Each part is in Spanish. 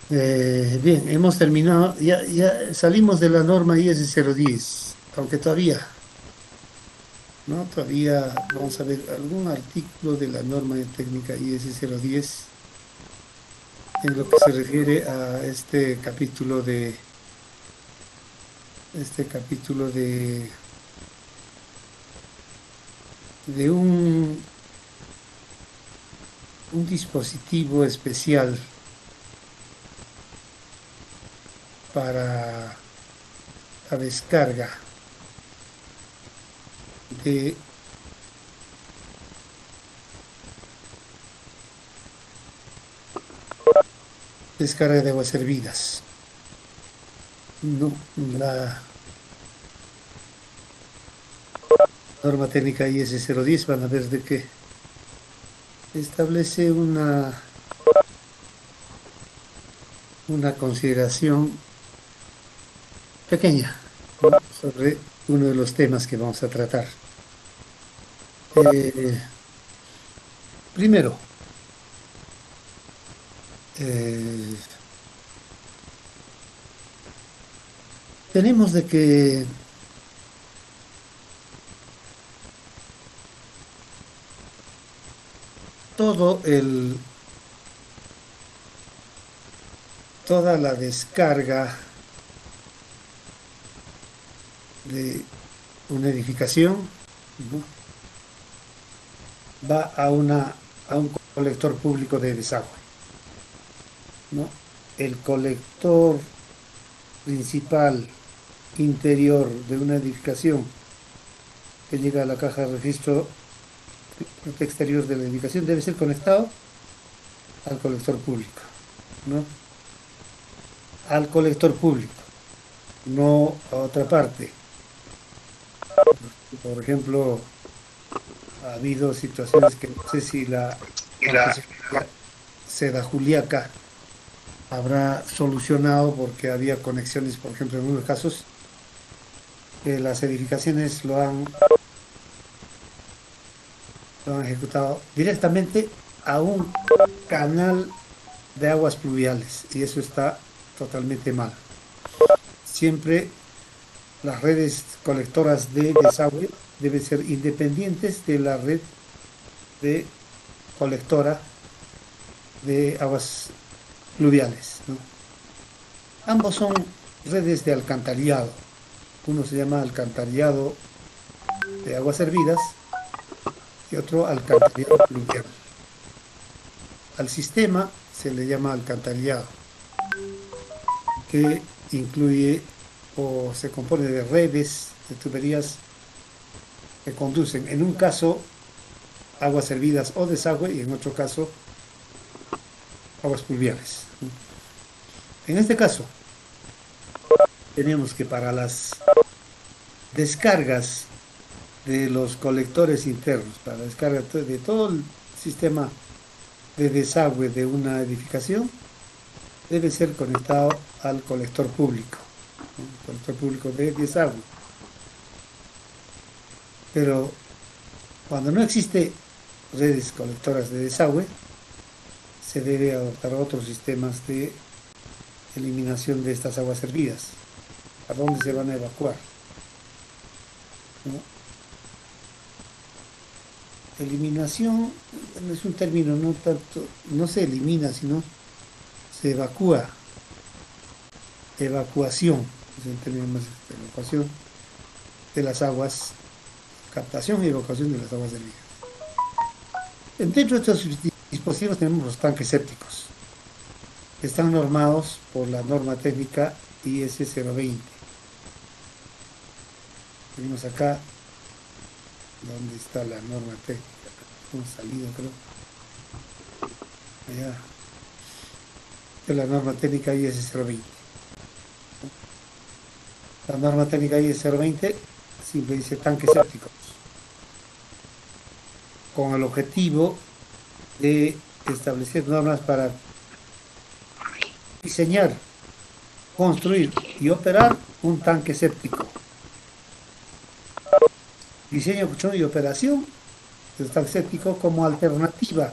Bien, hemos terminado, ya salimos de la norma IS 10, aunque todavía, ¿no? Todavía vamos a ver algún artículo de la norma de técnica IS 10 en lo que se refiere a este capítulo de un dispositivo especial para la descarga de descarga de aguas hervidas. No, la norma técnica IS 10 van a ver de que establece una consideración pequeña, ¿no? Sobre uno de los temas que vamos a tratar. Eh, Primero, eh, tenemos de que todo el, toda la descarga de una edificación, ¿no? Va a un colector público de desagüe, ¿no? El colector principal interior de una edificación que llega a la caja de registro exterior de la edificación debe ser conectado al colector público, ¿no? Al colector público, no a otra parte. Por ejemplo, ha habido situaciones que no sé si la Y la, concesionaria Seda Juliaca habrá solucionado porque había conexiones, por ejemplo, en unos casos que las edificaciones lo han ejecutado directamente a un canal de aguas pluviales y eso está totalmente mal. Siempre las redes colectoras de desagüe deben ser independientes de la red de colectora de aguas pluviales, ¿no? Ambos son redes de alcantarillado. Uno se llama alcantarillado de aguas hervidas y otro alcantarillado pluvial. Al sistema se le llama alcantarillado, que incluye o se compone de redes de tuberías que conducen, en un caso, aguas hervidas o desagüe y en otro caso, aguas pluviales. En este caso, tenemos que para las descargas de los colectores internos, para la descarga de todo el sistema de desagüe de una edificación, debe ser conectado al colector público, ¿no? Colector público de desagüe. Pero cuando no existe redes colectoras de desagüe, se debe adoptar otros sistemas de eliminación de estas aguas hervidas. ¿A dónde se van a evacuar? ¿No? Eliminación no es un término, no tanto, no se elimina, sino se evacúa. Evacuación, es el término más evacuación de las aguas, captación y evacuación de las aguas hervidas. Dentro de estos dispositivos tenemos los tanques sépticos, que están normados por la norma técnica IS 020. Tenemos acá donde está la norma técnica. Hemos salido, creo. Allá, de la norma técnica IS 020. La norma técnica IS 020 siempre dice tanques sépticos, con el objetivo de establecer normas para diseñar, construir y operar un tanque séptico. Diseño, construcción y operación del tanque séptico como alternativa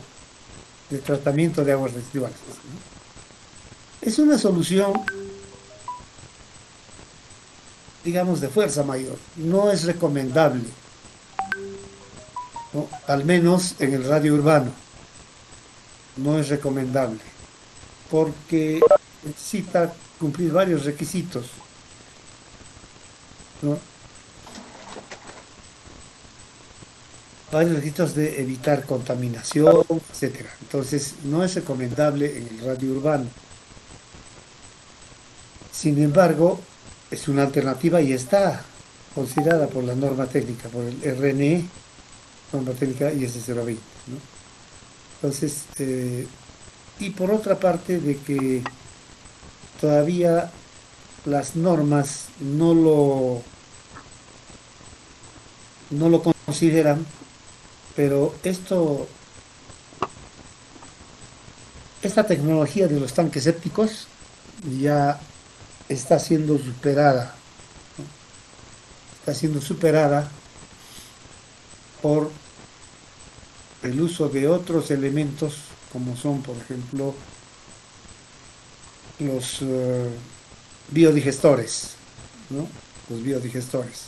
de tratamiento de aguas residuales, ¿no? Es una solución, digamos, de fuerza mayor. No es recomendable, ¿no? Al menos en el radio urbano, no es recomendable, porque necesita cumplir varios requisitos, ¿no? Varios requisitos de evitar contaminación, etcétera. Entonces, no es recomendable en el radio urbano. Sin embargo, es una alternativa y está considerada por la norma técnica, por el RNE, norma técnica IS 020, ¿no? Entonces, y por otra parte, de que todavía las normas no lo consideran, pero esta tecnología de los tanques sépticos ya está siendo superada, ¿no? Está siendo superada por el uso de otros elementos, como son, por ejemplo, los biodigestores, ¿no? Los biodigestores.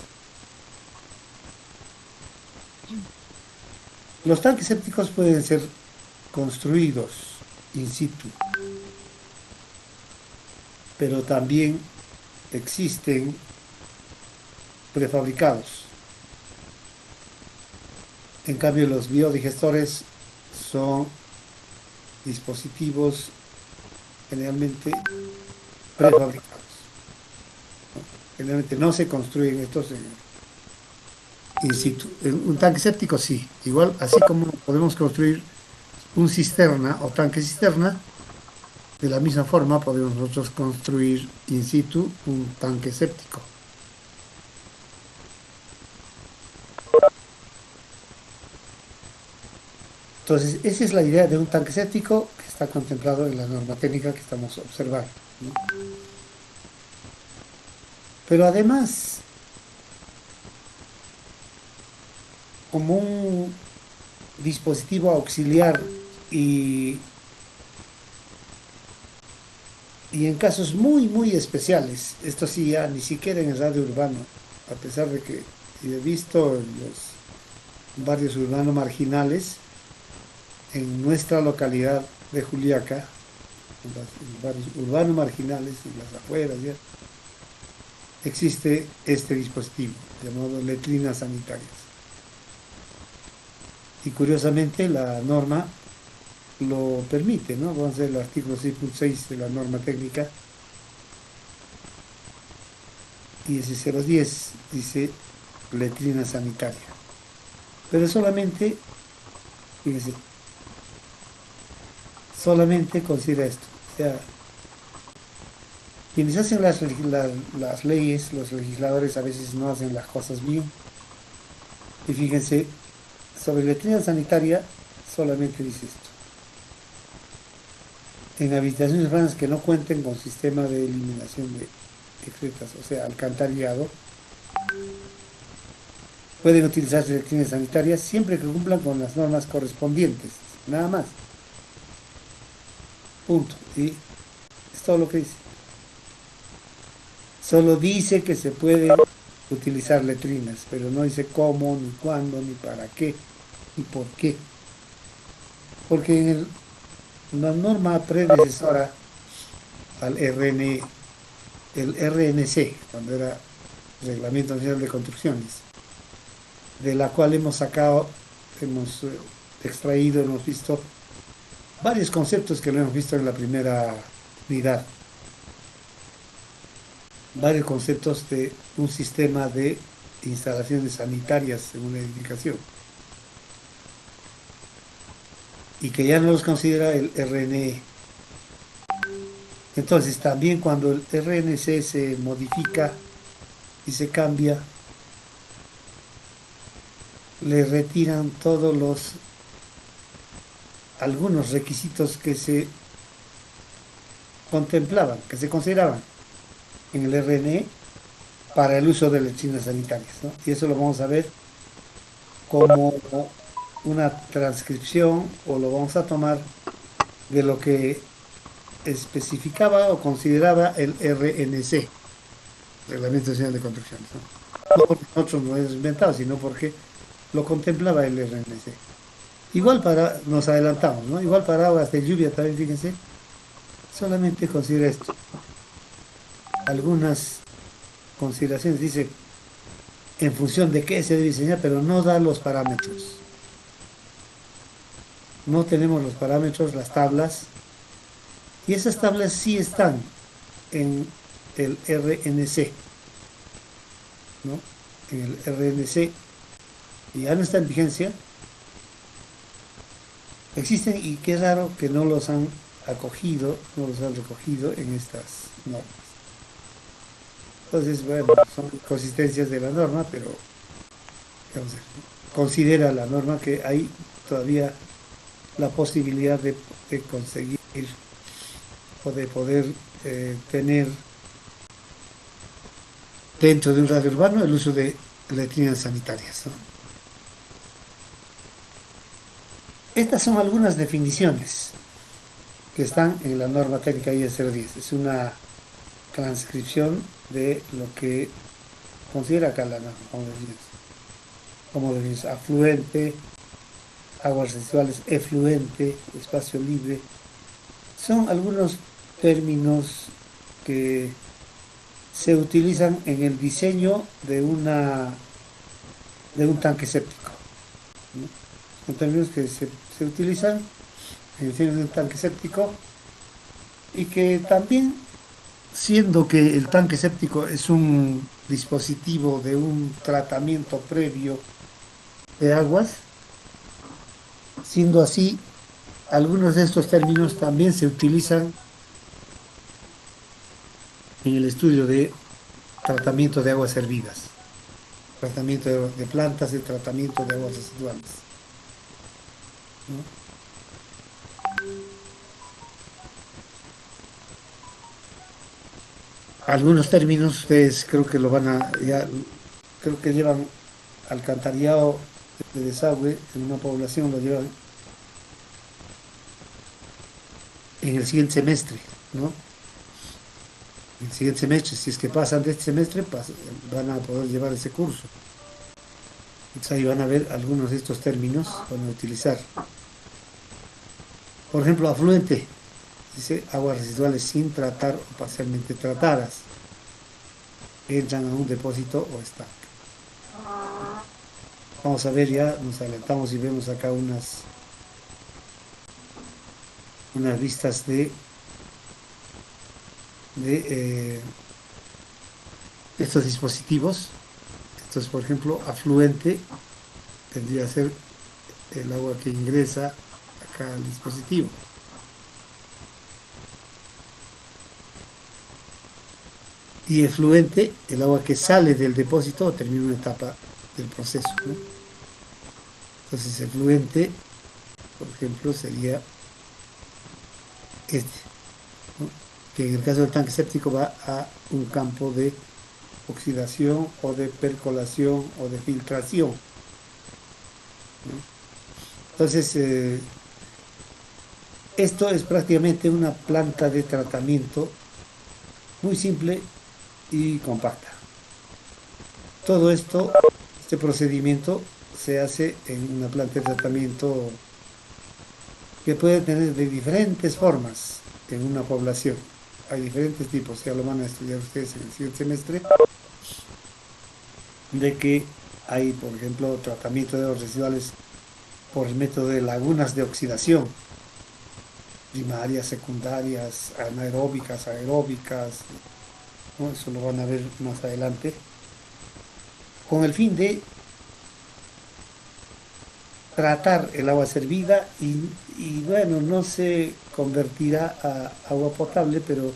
Los tanques sépticos pueden ser construidos in situ, pero también existen prefabricados. En cambio, los biodigestores son dispositivos generalmente prefabricados, ¿no? Generalmente no se construyen estos in situ. En un tanque séptico sí, igual así como podemos construir un cisterna o tanque cisterna, de la misma forma podemos nosotros construir in situ un tanque séptico. Entonces, esa es la idea de un tanque séptico que está contemplado en la norma técnica que estamos observando, ¿no? Pero además, como un dispositivo auxiliar y, y en casos muy, muy especiales, esto sí ya ni siquiera en el radio urbano, a pesar de que he visto en los barrios urbanos marginales, en nuestra localidad de Juliaca, en los barrios urbanos marginales, en las afueras, ya, existe este dispositivo llamado letrinas sanitarias. Y curiosamente la norma lo permite, ¿no? Vamos a ver el artículo 6.6 de la norma técnica y ese 010 dice letrina sanitaria. Pero solamente, fíjense, solamente considera esto. O sea, quienes hacen las leyes, los legisladores a veces no hacen las cosas bien. Y fíjense, sobre letrina sanitaria solamente dice esto. En habitaciones urbanas que no cuenten con sistema de eliminación de excretas, o sea, alcantarillado, pueden utilizarse letrinas sanitarias siempre que cumplan con las normas correspondientes. Nada más. Punto. Y es todo lo que dice. Solo dice que se pueden utilizar letrinas, pero no dice cómo, ni cuándo, ni para qué, ni por qué. Porque la norma predecesora al el RNC, cuando era Reglamento Nacional de Construcciones, de la cual hemos sacado, hemos extraído, hemos visto varios conceptos que lo hemos visto en la primera unidad, varios conceptos de un sistema de instalaciones sanitarias en una edificación y que ya no los considera el RNE. Entonces también cuando el RNC se modifica y se cambia, le retiran algunos requisitos que se contemplaban, que se consideraban en el RNE para el uso de letrinas sanitarias, ¿no? Y eso lo vamos a ver como una transcripción o lo vamos a tomar de lo que especificaba o consideraba el RNC, Reglamento Nacional de Construcciones, ¿no? No porque nosotros no lo hemos inventado, sino porque lo contemplaba el RNC. Igual para, nos adelantamos, ¿no? Igual para aguas de lluvia también, fíjense, solamente considera esto. Algunas consideraciones dice en función de qué se debe diseñar, pero no da los parámetros. No tenemos los parámetros, las tablas, y esas tablas sí están en el RNC, ¿no? En el RNC ya no está en vigencia, existen y qué raro que no los han acogido, no los han recogido en estas normas. Entonces, bueno, son consistencias de la norma, pero digamos, considera la norma que hay todavía la posibilidad de conseguir o de poder tener dentro de un radio urbano el uso de letrinas sanitarias, ¿no? Estas son algunas definiciones que están en la norma técnica IES 010. Es una transcripción de lo que considera acá la norma, como decir, afluente, aguas residuales, efluente, espacio libre. Son algunos términos que se utilizan en el diseño de un tanque séptico, ¿no? Son términos que se utilizan en el diseño de un tanque séptico y que también, siendo que el tanque séptico es un dispositivo de un tratamiento previo de aguas, siendo así, algunos de estos términos también se utilizan en el estudio de tratamiento de aguas hervidas, tratamiento de plantas y tratamiento de aguas residuales, ¿no? Algunos términos ustedes creo que lo van a, ya, creo que llevan alcantarillado de desagüe en una población, lo llevan en el siguiente semestre, ¿no? En el siguiente semestre, si es que pasan de este semestre, van a poder llevar ese curso. Entonces ahí van a ver algunos de estos términos, van a utilizar. Por ejemplo, afluente, dice aguas residuales sin tratar o parcialmente tratadas, que entran a un depósito o estanque. Vamos a ver ya, nos adelantamos y vemos acá unas vistas de estos dispositivos. Entonces, por ejemplo, afluente tendría que ser el agua que ingresa acá al dispositivo. Y efluente, el agua que sale del depósito o termina una etapa del proceso, ¿no? Entonces, efluente, por ejemplo, sería este, ¿no? Que en el caso del tanque séptico va a un campo de oxidación o de percolación o de filtración, ¿no? Entonces, esto es prácticamente una planta de tratamiento muy simple y compacta. Todo esto, este procedimiento se hace en una planta de tratamiento que puede tener de diferentes formas en una población. Hay diferentes tipos, ya lo van a estudiar ustedes en el siguiente semestre, de que hay, por ejemplo, tratamiento de aguas residuales por el método de lagunas de oxidación, primarias, secundarias, anaeróbicas, aeróbicas, ¿no? Eso lo van a ver más adelante, con el fin de tratar el agua servida y bueno, no se convertirá a agua potable, pero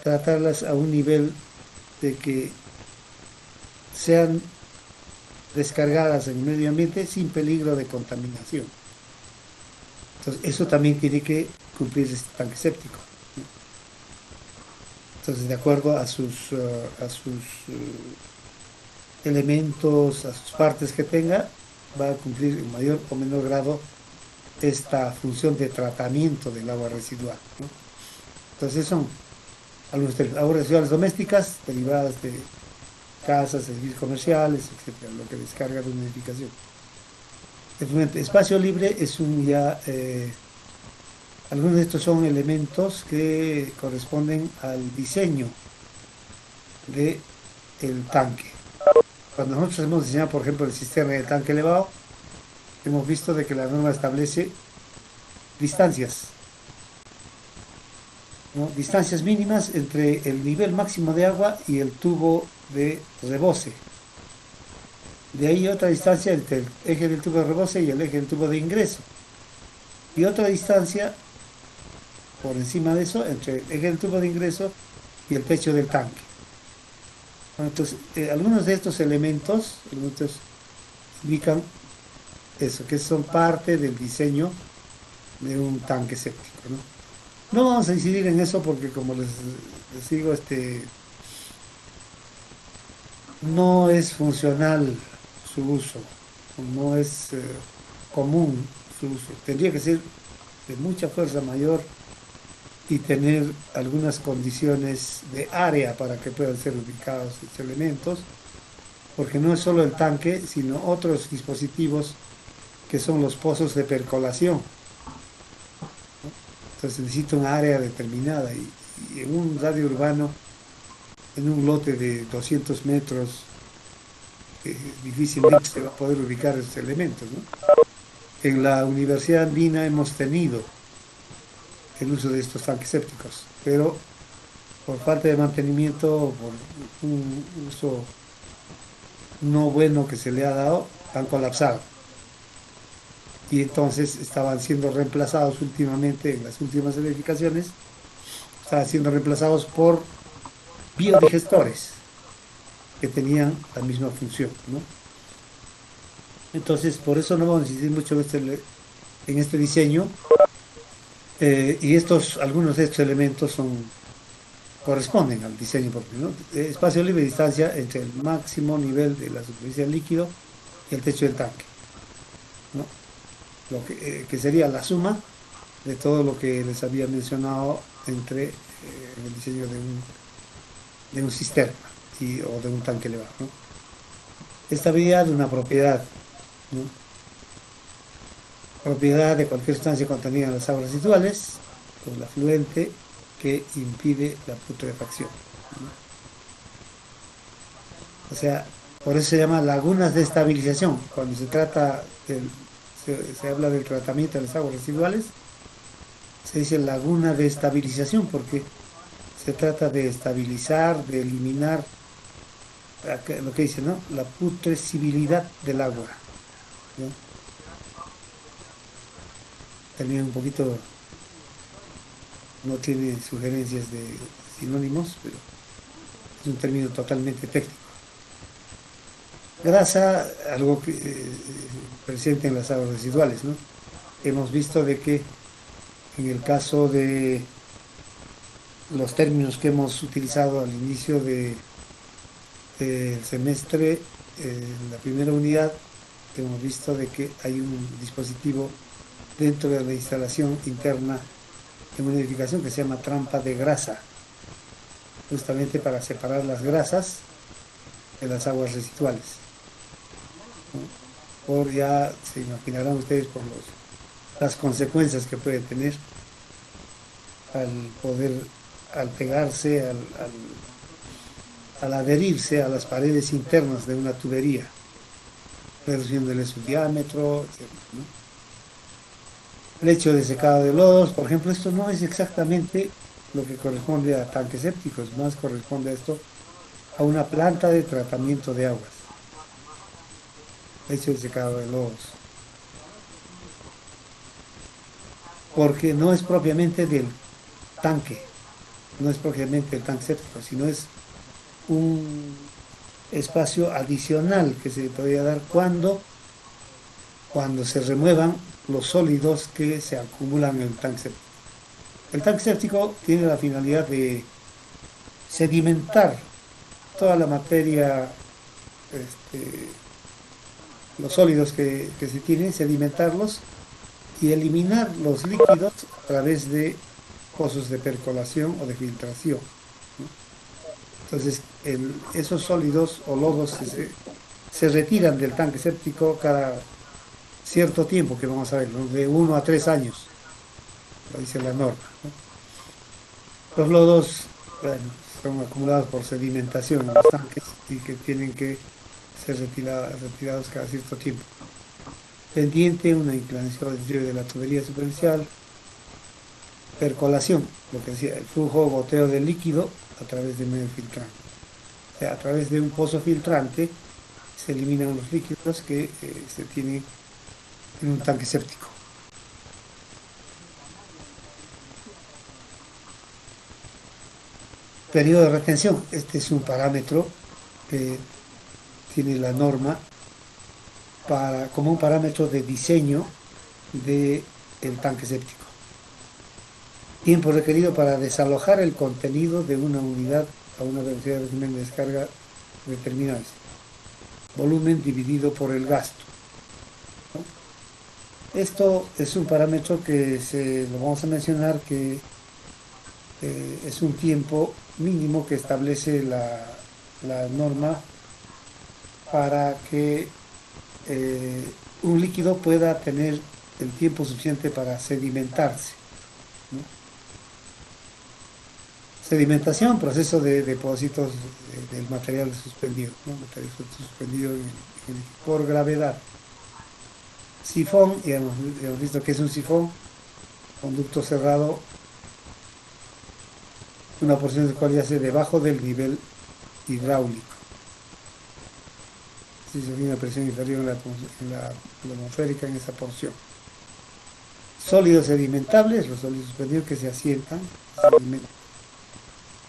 tratarlas a un nivel de que sean descargadas en el medio ambiente sin peligro de contaminación. Entonces, eso también tiene que cumplir este tanque séptico. Entonces, de acuerdo a sus elementos, a sus partes que tenga, va a cumplir en mayor o menor grado esta función de tratamiento del agua residual, ¿no? Entonces son aguas residuales domésticas derivadas de casas, servicios comerciales, etcétera, lo que descarga de una edificación. Espacio libre es un ya, algunos de estos son elementos que corresponden al diseño del tanque. Cuando nosotros hemos diseñado, por ejemplo, el sistema de tanque elevado, hemos visto de que la norma establece distancias, ¿no? Distancias mínimas entre el nivel máximo de agua y el tubo de rebose. De ahí otra distancia entre el eje del tubo de rebose y el eje del tubo de ingreso. Y otra distancia por encima de eso entre el eje del tubo de ingreso y el techo del tanque. Bueno, entonces, algunos de estos elementos indican eso, que son parte del diseño de un tanque séptico, ¿no? No vamos a incidir en eso porque, como les digo, no es funcional su uso, no es común su uso. Tendría que ser de mucha fuerza mayor y tener algunas condiciones de área para que puedan ser ubicados estos elementos, porque no es solo el tanque, sino otros dispositivos que son los pozos de percolación. Entonces necesita un área determinada y en un radio urbano, en un lote de 200 metros, difícilmente se va a poder ubicar esos elementos, ¿no? En la Universidad Andina hemos tenido el uso de estos tanques sépticos, pero por falta de mantenimiento, por un uso no bueno que se le ha dado, han colapsado. Y entonces estaban siendo reemplazados últimamente, en las últimas edificaciones, estaban siendo reemplazados por biodigestores que tenían la misma función, ¿no? Entonces, por eso no vamos a insistir mucho en este diseño, y algunos de estos elementos corresponden al diseño propio, ¿no? Espacio libre y distancia entre el máximo nivel de la superficie del líquido y el techo del tanque, ¿no? Que sería la suma de todo lo que les había mencionado entre el diseño de un cisterna o de un tanque elevado, ¿no? Estabilidad de una propiedad, ¿no? Propiedad de cualquier sustancia contenida en las aguas residuales o el afluente que impide la putrefacción, ¿no? O sea, por eso se llama lagunas de estabilización. Cuando se habla del tratamiento de las aguas residuales, se dice laguna de estabilización porque se trata de estabilizar, de eliminar lo que dice, ¿no? La putrescibilidad del agua, ¿no? También un poquito, no tiene sugerencias de sinónimos, pero es un término totalmente técnico. Grasa, algo que presente en las aguas residuales, ¿no? Hemos visto de que en el caso de los términos que hemos utilizado al inicio del semestre, en la primera unidad, hemos visto de que hay un dispositivo dentro de la instalación interna en una edificación que se llama trampa de grasa, justamente para separar las grasas de las aguas residuales, ¿no? Ya se imaginarán ustedes por las consecuencias que puede tener al pegarse, al adherirse a las paredes internas de una tubería, reduciéndole su diámetro, etc., ¿no? El hecho de secado de lodos, por ejemplo, esto no es exactamente lo que corresponde a tanques sépticos, más corresponde a esto a una planta de tratamiento de aguas. El hecho de secado de lodos, porque no es propiamente del tanque, no es propiamente el tanque séptico, sino es un espacio adicional que se podría dar cuando se remuevan los sólidos que se acumulan en el tanque séptico. El tanque séptico tiene la finalidad de sedimentar toda la materia, los sólidos que se tienen, sedimentarlos y eliminar los líquidos a través de pozos de percolación o de filtración, ¿no? Entonces, esos sólidos o lodos se retiran del tanque séptico cada cierto tiempo, que vamos a ver, ¿no? De 1 a 3 años, lo dice la norma, ¿no? Los lodos, bueno, son acumulados por sedimentación en los tanques y que tienen que ser retirados cada cierto tiempo. Pendiente, una inclinación del río de la tubería superficial, percolación, lo que decía, el flujo o goteo de líquido a través de medio filtrante. O sea, a través de un pozo filtrante se eliminan los líquidos que se tienen en un tanque séptico. Periodo de retención, este es un parámetro que tiene la norma como un parámetro de diseño del tanque séptico. Tiempo requerido para desalojar el contenido de una unidad a una velocidad de régimen de descarga determinada. Volumen dividido por el gasto, ¿no? Esto es un parámetro que lo vamos a mencionar que es un tiempo mínimo que establece la norma para que un líquido pueda tener el tiempo suficiente para sedimentarse, ¿no? Sedimentación, proceso de depósitos del material suspendido, ¿no? Material suspendido por gravedad. Sifón, ya hemos visto que es un sifón, conducto cerrado, una porción del cual yace debajo del nivel hidráulico. Si se tiene una presión inferior en la atmosférica en esa porción. Sólidos sedimentables, los sólidos suspendidos que se asientan,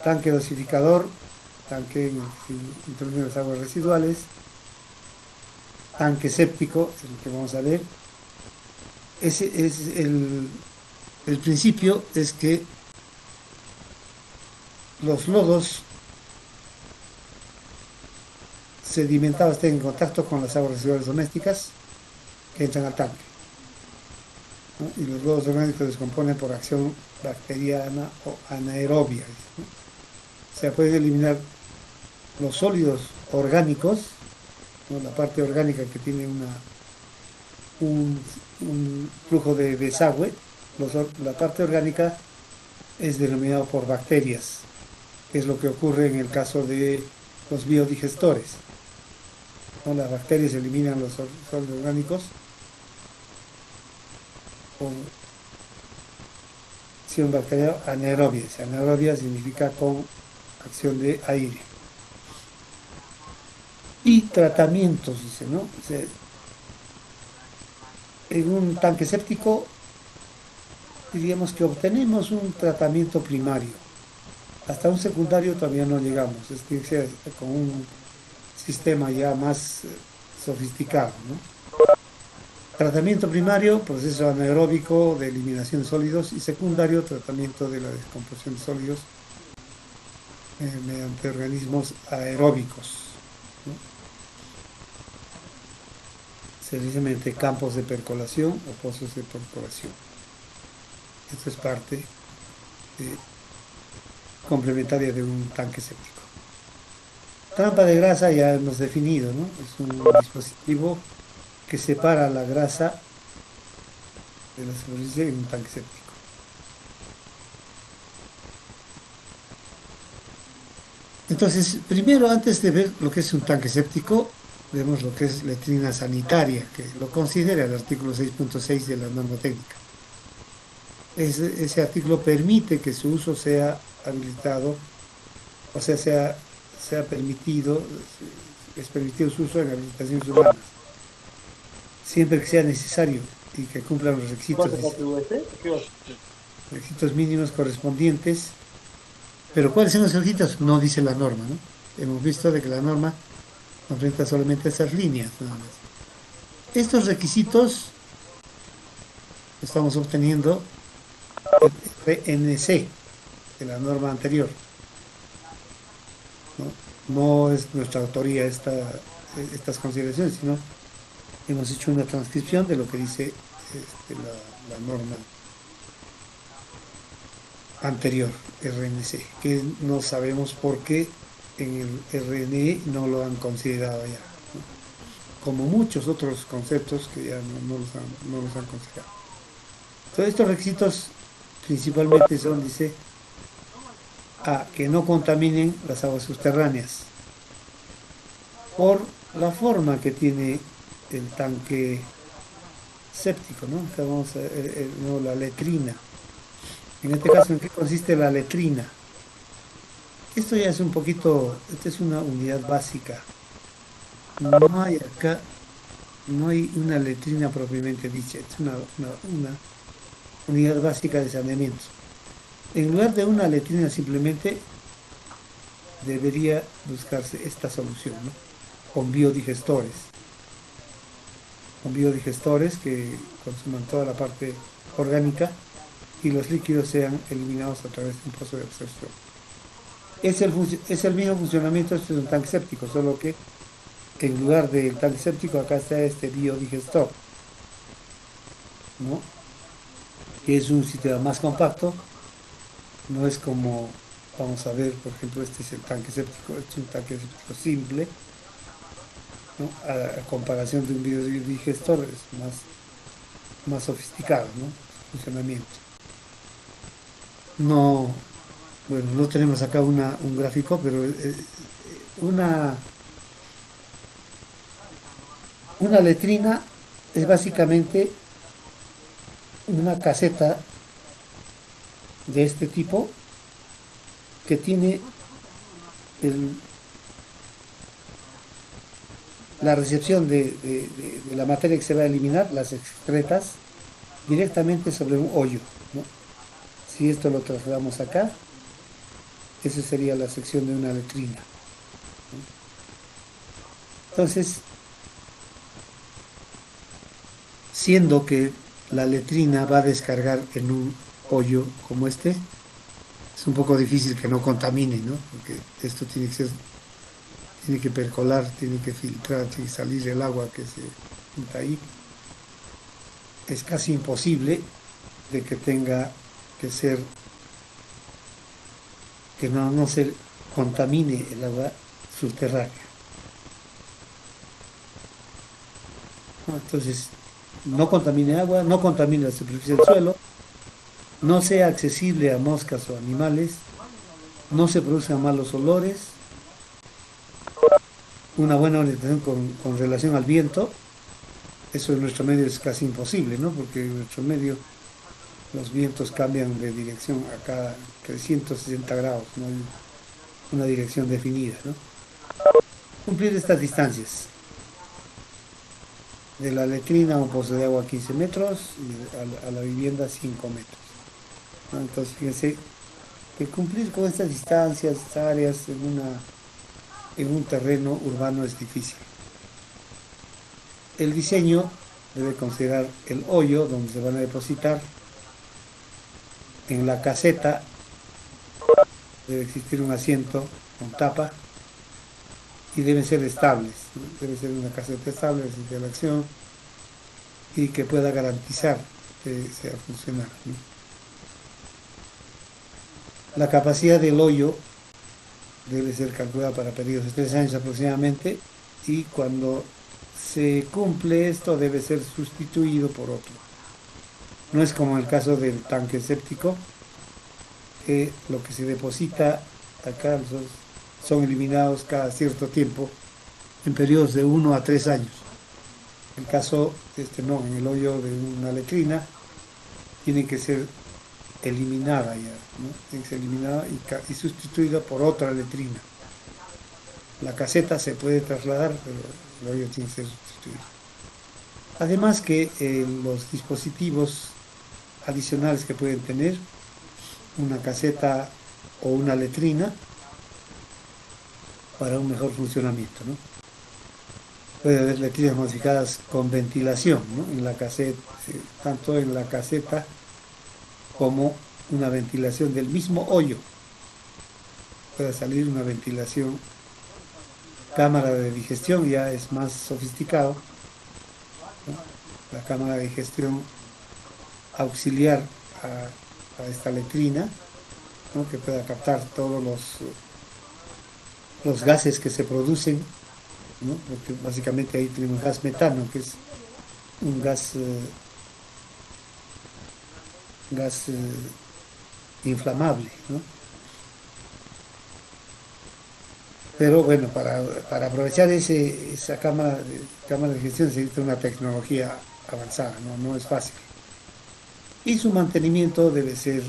tanque dosificador, tanque en el que se introducen las aguas residuales, tanque séptico, es lo que vamos a ver. Ese es el principio, es que los lodos sedimentados estén en contacto con las aguas residuales domésticas que entran al tanque, ¿no? Y los lodos orgánicos se descomponen por acción bacteriana o anaerobia, ¿no? O sea, pueden eliminar los sólidos orgánicos, ¿no? La parte orgánica que tiene un flujo de desagüe, la parte orgánica es denominada por bacterias, que es lo que ocurre en el caso de los biodigestores, ¿no? Las bacterias eliminan los sólidos orgánicos por acción bacteriana anaerobia. Anaerobia significa con acción de aire. Y tratamientos, dice, ¿no? O sea, en un tanque séptico, diríamos que obtenemos un tratamiento primario. Hasta un secundario todavía no llegamos, es que sea con un sistema ya más sofisticado, ¿no? Tratamiento primario, proceso anaeróbico de eliminación de sólidos, y secundario, tratamiento de la descomposición de sólidos mediante organismos aeróbicos, ¿no? Se dice mediante campos de percolación o pozos de percolación. Esto es parte complementaria de un tanque séptico. Trampa de grasa ya hemos definido, ¿no? Es un dispositivo que separa la grasa de la superficie en un tanque séptico. Entonces, primero, antes de ver lo que es un tanque séptico, vemos lo que es letrina sanitaria, que lo considera el artículo 6.6 de la norma técnica. Ese artículo permite que su uso sea habilitado, o sea, sea permitido, es permitido su uso en habilitaciones humanas, siempre que sea necesario y que cumplan los requisitos mínimos correspondientes. Pero ¿cuáles son los requisitos? No dice la norma, ¿no? Hemos visto de que la norma enfrenta solamente esas líneas, nada más. Estos requisitos estamos obteniendo el RNC de la norma anterior, ¿no? No es nuestra autoría estas consideraciones, sino hemos hecho una transcripción de lo que dice la norma anterior, RNC, que no sabemos por qué en el RNE no lo han considerado ya, ¿no? Como muchos otros conceptos que ya no los han considerado. Todos estos requisitos principalmente son, dice, a que no contaminen las aguas subterráneas por la forma que tiene el tanque séptico, ¿no? Que vamos a, no, la letrina. En este caso, ¿en qué consiste la letrina? Esto ya es un poquito, esta es una unidad básica. No hay acá, no hay una letrina propiamente dicha, es una unidad básica de saneamiento. En lugar de una letrina simplemente debería buscarse esta solución, ¿no? Con biodigestores, con biodigestores que consuman toda la parte orgánica y los líquidos sean eliminados a través de un proceso de absorción. Es el mismo funcionamiento, este es un tanque séptico, solo que en lugar del tanque séptico acá está este biodigestor, ¿no? Que es un sistema más compacto, no es como, vamos a ver, por ejemplo, este es el tanque séptico, este es un tanque séptico simple, ¿no? A comparación de un biodigestor es más sofisticado, ¿no? Su funcionamiento. No, bueno, no tenemos acá un gráfico, pero una, una letrina es básicamente una caseta de este tipo que tiene el- la recepción de la materia que se va a eliminar, las excretas, directamente sobre un hoyo, ¿no? Si esto lo trasladamos acá, esa sería la sección de una letrina, ¿no? Entonces, siendo que la letrina va a descargar en un hoyo como este, es un poco difícil que no contamine, ¿no? Porque esto tiene que percolar, tiene que filtrar, tiene que salir el agua que se junta ahí. Es casi imposible de que tenga que ser, que no se contamine el agua subterránea, ¿no? Entonces, no contamine agua, no contamine la superficie del suelo, no sea accesible a moscas o animales, no se produzcan malos olores, una buena orientación con relación al viento. Eso en nuestro medio es casi imposible, ¿no? Porque en nuestro medio los vientos cambian de dirección a cada 360 grados, no hay una dirección definida, ¿no? Cumplir estas distancias. De la letrina a un pozo de agua 15 metros y a la vivienda 5 metros, ¿no? Entonces, fíjense que cumplir con estas distancias, estas áreas en un terreno urbano es difícil. El diseño debe considerar el hoyo donde se van a depositar. En la caseta debe existir un asiento con tapa y deben ser estables, ¿no? Debe ser una caseta estable, resistente a la acción y que pueda garantizar que sea funcional, ¿no? La capacidad del hoyo debe ser calculada para periodos de 3 años aproximadamente y cuando se cumple esto debe ser sustituido por otro. No es como el caso del tanque séptico, que lo que se deposita acá son eliminados cada cierto tiempo en periodos de 1 a 3 años. En el caso, este no, en el hoyo de una letrina tiene que ser eliminada ya, ¿no? Tiene que ser eliminada y sustituida por otra letrina. La caseta se puede trasladar, pero el hoyo tiene que ser sustituido. Además que los dispositivos adicionales que pueden tener una caseta o una letrina para un mejor funcionamiento, ¿no? Puede haber letrinas modificadas con ventilación, ¿no? En la caseta, tanto en la caseta como una ventilación del mismo hoyo. Puede salir una ventilación, cámara de digestión, ya es más sofisticado, ¿no? La cámara de digestión auxiliar a esta letrina ¿no? Que pueda captar todos los gases que se producen, ¿no? Porque básicamente ahí tenemos gas metano, que es un gas inflamable, ¿no? Pero bueno, para aprovechar esa cámara de gestión se necesita una tecnología avanzada, ¿no? No es fácil. Y su mantenimiento debe ser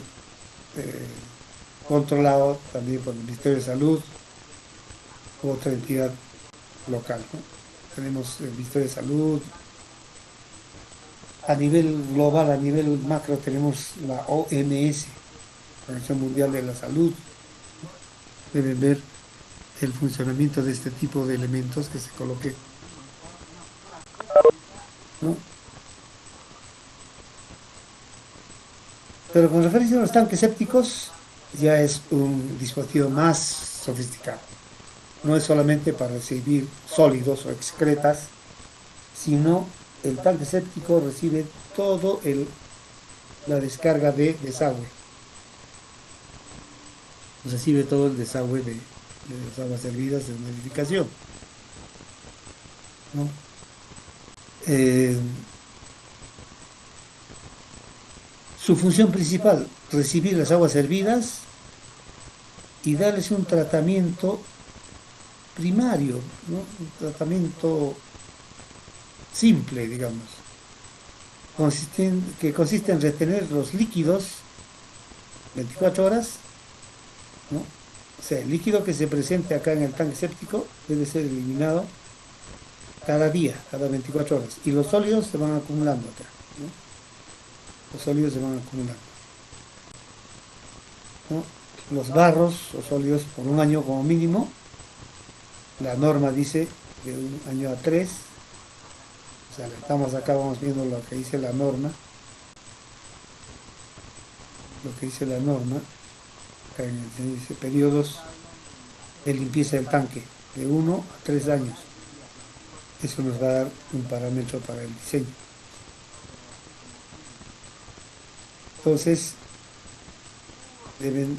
controlado también por el Ministerio de Salud u otra entidad local, ¿no? Tenemos el Ministerio de Salud. A nivel global, a nivel macro, tenemos la OMS, Organización Mundial de la Salud. Deben ver el funcionamiento de este tipo de elementos que se coloque, ¿no? Pero con referencia a los tanques sépticos, ya es un dispositivo más sofisticado. No es solamente para recibir sólidos o excretas, sino el tanque séptico recibe todo la descarga de desagüe, recibe todo el desagüe de las aguas servidas de una edificación, ¿no? Eh, Su función principal, recibir las aguas hervidas y darles un tratamiento primario, ¿no? Un tratamiento simple, digamos, que consiste en retener los líquidos 24 horas, ¿no? O sea, el líquido que se presente acá en el tanque séptico debe ser eliminado cada día, cada 24 horas. Y los sólidos se van acumulando acá, ¿no? Los sólidos se van acumulando, ¿no? Los barros o sólidos por un año como mínimo. La norma dice de un año a tres. O sea, estamos acá, vamos viendo lo que dice la norma. Lo que dice la norma, acá dice periodos de limpieza del tanque, de 1 a 3 años. Eso nos va a dar un parámetro para el diseño. Entonces, deben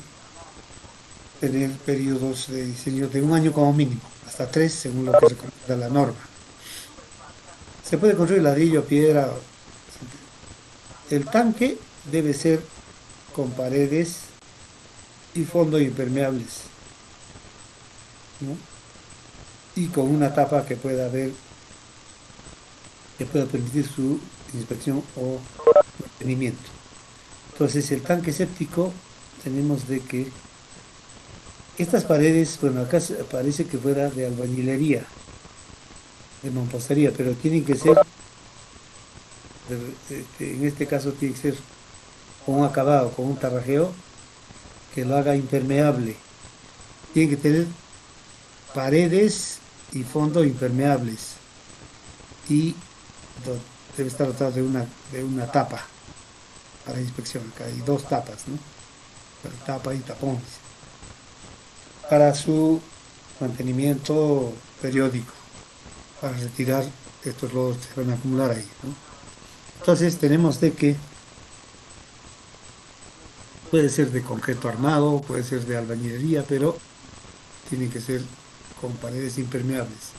tener periodos de diseño de un año como mínimo, hasta tres, según lo que recomienda la norma. Se puede construir ladrillo, piedra. El tanque debe ser con paredes y fondo impermeables, ¿no? Y con una tapa que pueda permitir su inspección o mantenimiento. Entonces, el tanque séptico, tenemos de que estas paredes, bueno, acá parece que fuera de albañilería, de mampostería, pero tienen que ser, en este caso tiene que ser con un acabado, con un tarrajeo que lo haga impermeable. Tiene que tener paredes y fondo impermeables y debe estar dotado de una tapa para inspección. Acá hay dos tapas, ¿no? Tapa y tapón para su mantenimiento periódico, para retirar estos lodos que se van a acumular ahí, ¿no? Entonces tenemos de que puede ser de concreto armado, puede ser de albañilería, pero tiene que ser con paredes impermeables.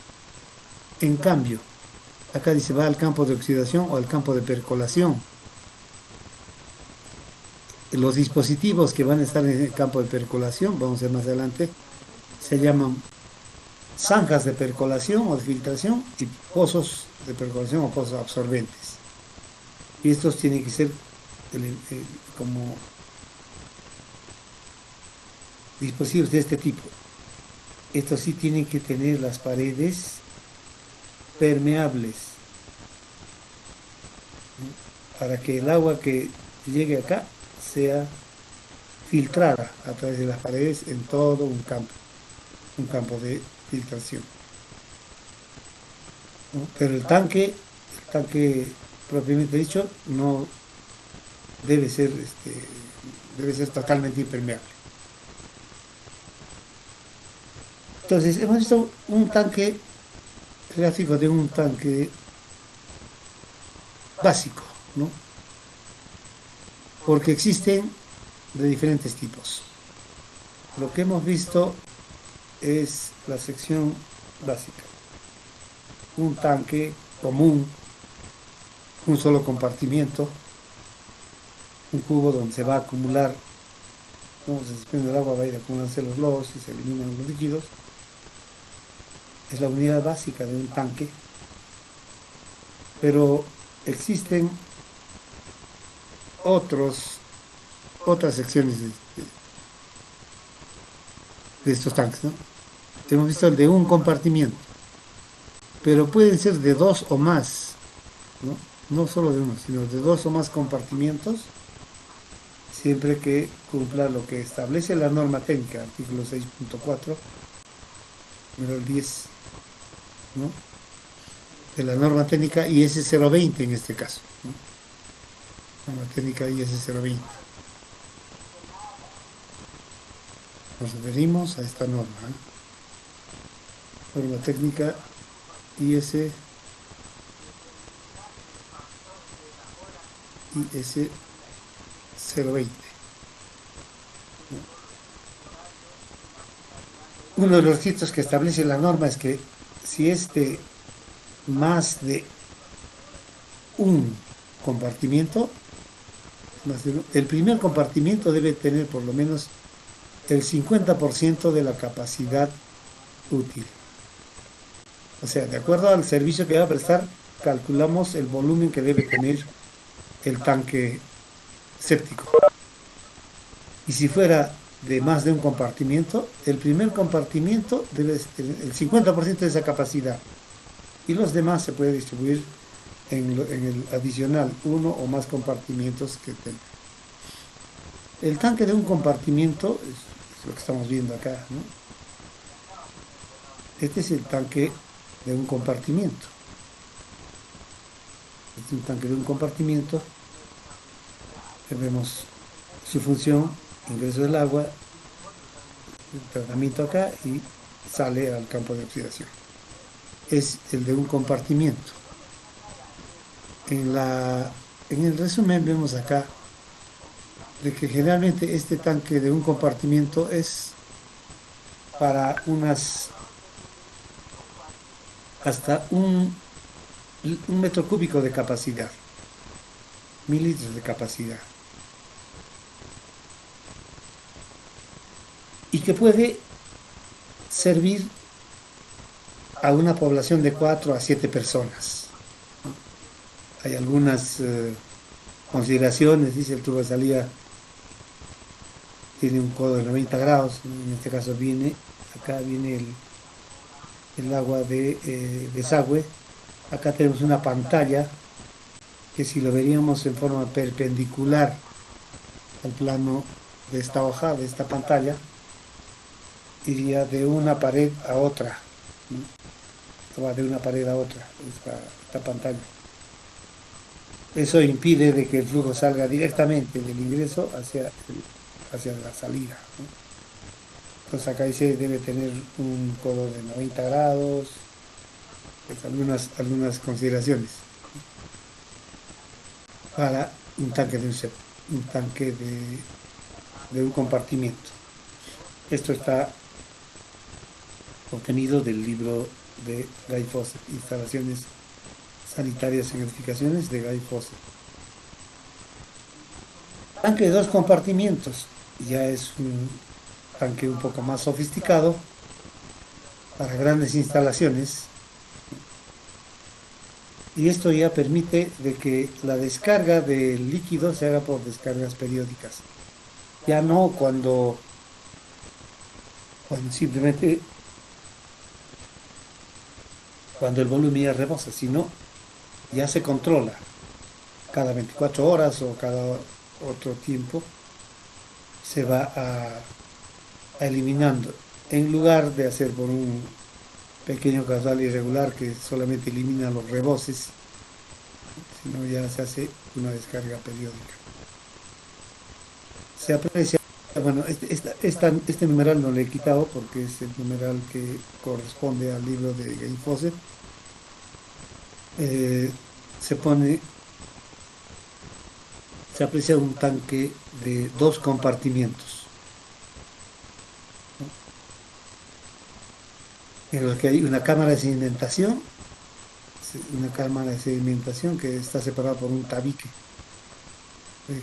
En cambio, acá dice va al campo de oxidación o al campo de percolación. Los dispositivos que van a estar en el campo de percolación, vamos a ver más adelante, se llaman zanjas de percolación o de filtración y pozos de percolación o pozos absorbentes. Y estos tienen que ser como dispositivos de este tipo. Estos sí tienen que tener las paredes permeables, ¿no? Para que el agua que llegue acá sea filtrada a través de las paredes en todo un campo de filtración, ¿no? Pero el tanque propiamente dicho, no debe ser, debe ser totalmente impermeable. Entonces, hemos visto un tanque gráfico de un tanque básico, ¿no? Porque existen de diferentes tipos. Lo que hemos visto es la sección básica. Un tanque común, un solo compartimiento, un cubo donde se va a acumular, cuando se desprende el agua, va a ir acumulándose los lodos y se eliminan los líquidos. Es la unidad básica de un tanque, pero existen otros, otras secciones de estos tanques, ¿no? Hemos visto el de un compartimiento, pero pueden ser de dos o más, ¿no? No solo de uno, sino de dos o más compartimientos, siempre que cumpla lo que establece la norma técnica, artículo 6.4, número 10, ¿no? De la norma técnica IS 020 en este caso, ¿no? Norma técnica IS 020. Nos referimos a esta norma, ¿eh? Norma técnica IS, IS 020. Uno de los requisitos que establece la norma es que si es de más de un compartimiento, el primer compartimiento debe tener por lo menos el 50% de la capacidad útil. O sea, de acuerdo al servicio que va a prestar, calculamos el volumen que debe tener el tanque séptico. Y si fuera de más de un compartimiento, el primer compartimiento debe tener el 50% de esa capacidad y los demás se puede distribuir en el adicional, uno o más compartimientos que tenga. El tanque de un compartimiento es lo que estamos viendo acá, ¿no? Este es el tanque de un compartimiento. Este es un tanque de un compartimiento. Vemos su función, ingreso del agua, el tratamiento acá y sale al campo de oxidación. Es el de un compartimiento. En el resumen vemos acá de que generalmente este tanque de un compartimiento es para unas hasta un metro cúbico de capacidad, 1.000 litros de capacidad, y que puede servir a una población de 4 a 7 personas. Hay algunas consideraciones, dice el tubo de salida tiene un codo de 90 grados, ¿no? En este caso acá viene el agua de desagüe, acá tenemos una pantalla que si lo veríamos en forma perpendicular al plano de esta hoja, de esta pantalla, iría de una pared a otra, ¿no? Esto va de una pared a otra, esta pantalla. Eso impide de que el flujo salga directamente del ingreso hacia la salida, ¿no? Entonces acá dice debe tener un codo de 90 grados, pues algunas consideraciones para un tanque un tanque de un compartimiento. Esto está obtenido del libro de Guy Fawcett, Instalaciones Sanitarias en Edificaciones de Guy Fawcett. Tanque de dos compartimientos, ya es un tanque un poco más sofisticado para grandes instalaciones y esto ya permite de que la descarga del líquido se haga por descargas periódicas. Ya no cuando simplemente cuando el volumen ya rebosa, sino ya se controla cada 24 horas o cada otro tiempo se va a eliminando. En lugar de hacer por un pequeño caudal irregular que solamente elimina los reboses, sino ya se hace una descarga periódica. Se aprecia, bueno, este numeral no le he quitado porque es el numeral que corresponde al libro de Guy Fawcett. Eh, se pone, se aprecia un tanque de dos compartimientos. en el que hay una cámara de sedimentación, una cámara de sedimentación que está separada por un tabique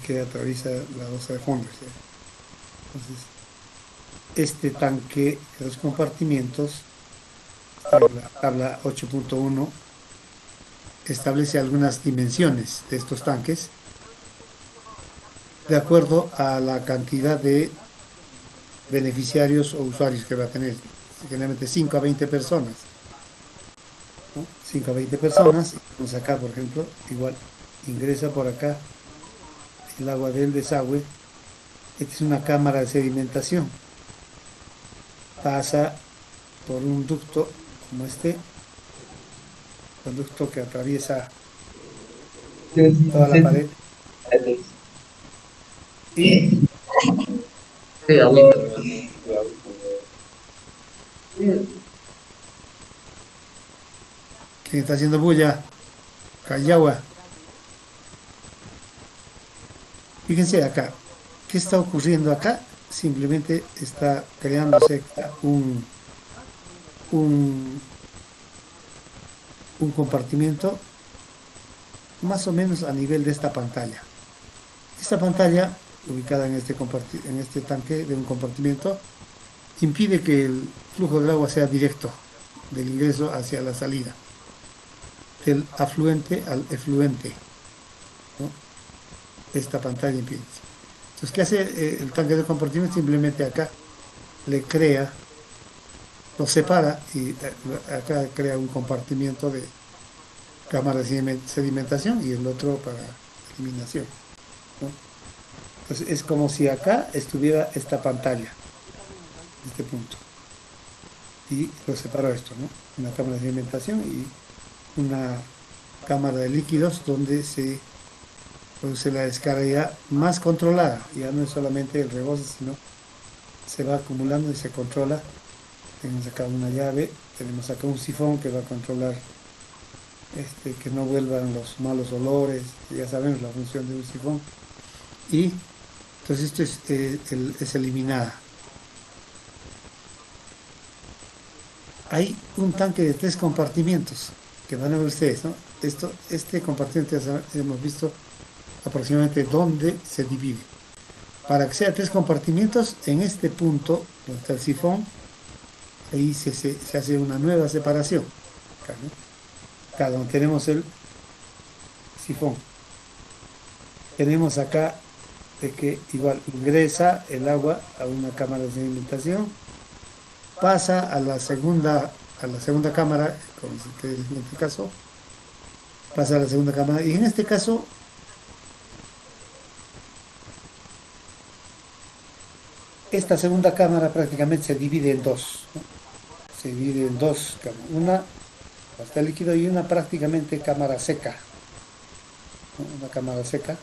que atraviesa la losa de fondo. ¿Sí? Entonces, este tanque de dos compartimientos, está en la tabla 8.1, establece algunas dimensiones de estos tanques de acuerdo a la cantidad de beneficiarios o usuarios que va a tener, generalmente 5 a 20 personas, ¿no? 5 a 20 personas, vamos acá, por ejemplo, igual ingresa por acá el agua del desagüe. Esta es una cámara de sedimentación, pasa por un ducto como este, un ducto que atraviesa toda la pared y Sí, agüita. quien está haciendo bulla, Callagua. Fíjense acá, ¿qué está ocurriendo acá? Simplemente está creándose acá un, un compartimiento más o menos a nivel de esta pantalla. Esta pantalla, ubicada en este, en este tanque de un compartimiento, impide que el flujo del agua sea directo del ingreso hacia la salida, del afluente al efluente, ¿no? Esta pantalla impide. Entonces, ¿qué hace el tanque de compartimento? Simplemente acá le crea, lo separa y acá crea un compartimiento de cámara de sedimentación y el otro para eliminación, ¿no? Entonces, es como si acá estuviera esta pantalla, este punto, y lo separo esto, ¿no? Una cámara de sedimentación y una cámara de líquidos donde se produce la descarga ya más controlada. Ya no es solamente el rebote, sino se va acumulando y se controla. Tenemos acá una llave, tenemos acá un sifón que va a controlar que no vuelvan los malos olores, ya sabemos la función de un sifón. Y entonces esto es eliminada. Hay un tanque de 3 compartimientos que van a ver ustedes, ¿no? Este compartimiento ya hemos visto aproximadamente dónde se divide. Para que sea 3 compartimientos, en este punto, donde está el sifón, ahí se hace una nueva separación. Acá, ¿no? Acá donde tenemos el sifón. Tenemos acá de que igual ingresa el agua a una cámara de sedimentación, pasa a la segunda cámara, como que en este caso, pasa a la segunda cámara, y en este caso, esta segunda cámara prácticamente se divide en dos, ¿no? Se divide en dos cámaras. Una está líquido y una prácticamente cámara seca, ¿no? Una cámara seca.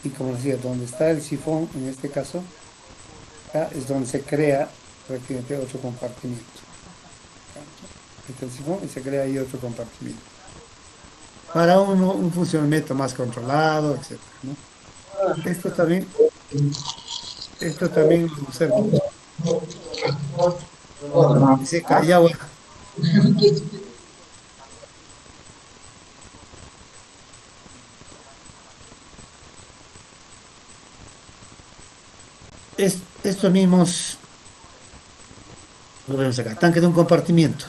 Y como decía, donde está el sifón, en este caso, acá es donde se crea prácticamente otro compartimiento. Acá, ¿no? Ahí está el sifón y se crea ahí otro compartimiento. Para un funcionamiento más controlado, etcétera, ¿no? Esto también, esto también lo observo. Dice Callao, estos mismos, lo vemos acá, tanque de un compartimiento,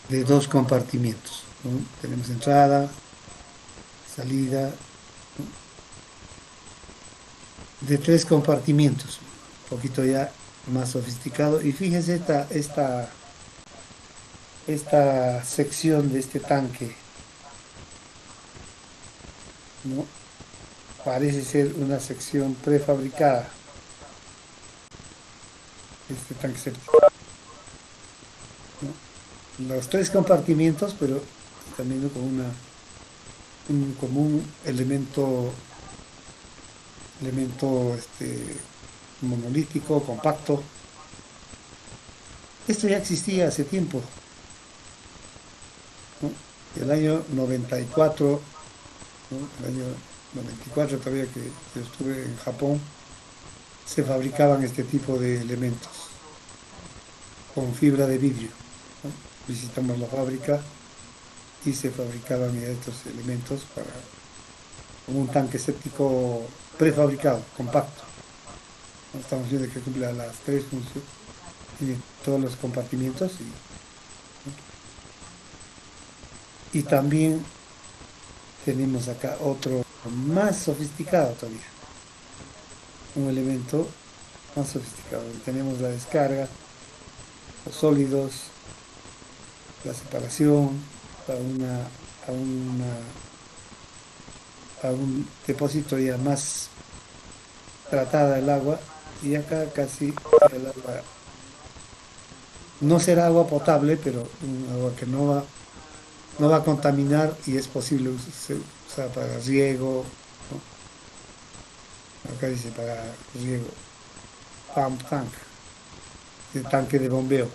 de 2 compartimientos, ¿no? Tenemos entrada, salida, ¿no? De 3 compartimientos, un poquito ya más sofisticado. Y fíjense esta sección de este tanque, ¿no? Parece ser una sección prefabricada, este tanque séptico, ¿no? Los 3 compartimientos, pero también, ¿no? Con un común elemento monolítico, compacto. Esto ya existía hace tiempo, ¿no? El año 94, ¿no? El año 94 todavía que yo estuve en Japón, se fabricaban este tipo de elementos. con fibra de vidrio, ¿no? Visitamos la fábrica y se fabricaban estos elementos para un tanque séptico prefabricado, compacto. ¿No? Estamos viendo que cumple las tres funciones, tiene todos los compartimientos y también tenemos acá otro más sofisticado todavía, un elemento más sofisticado. Tenemos la descarga, los sólidos, la separación, a una, a una, a un depósito ya más tratada el agua, y acá casi el agua no será agua potable, pero un agua que no va a contaminar y es posible usar para riego, ¿no? Acá dice para riego, pump tank, el tanque de bombeo.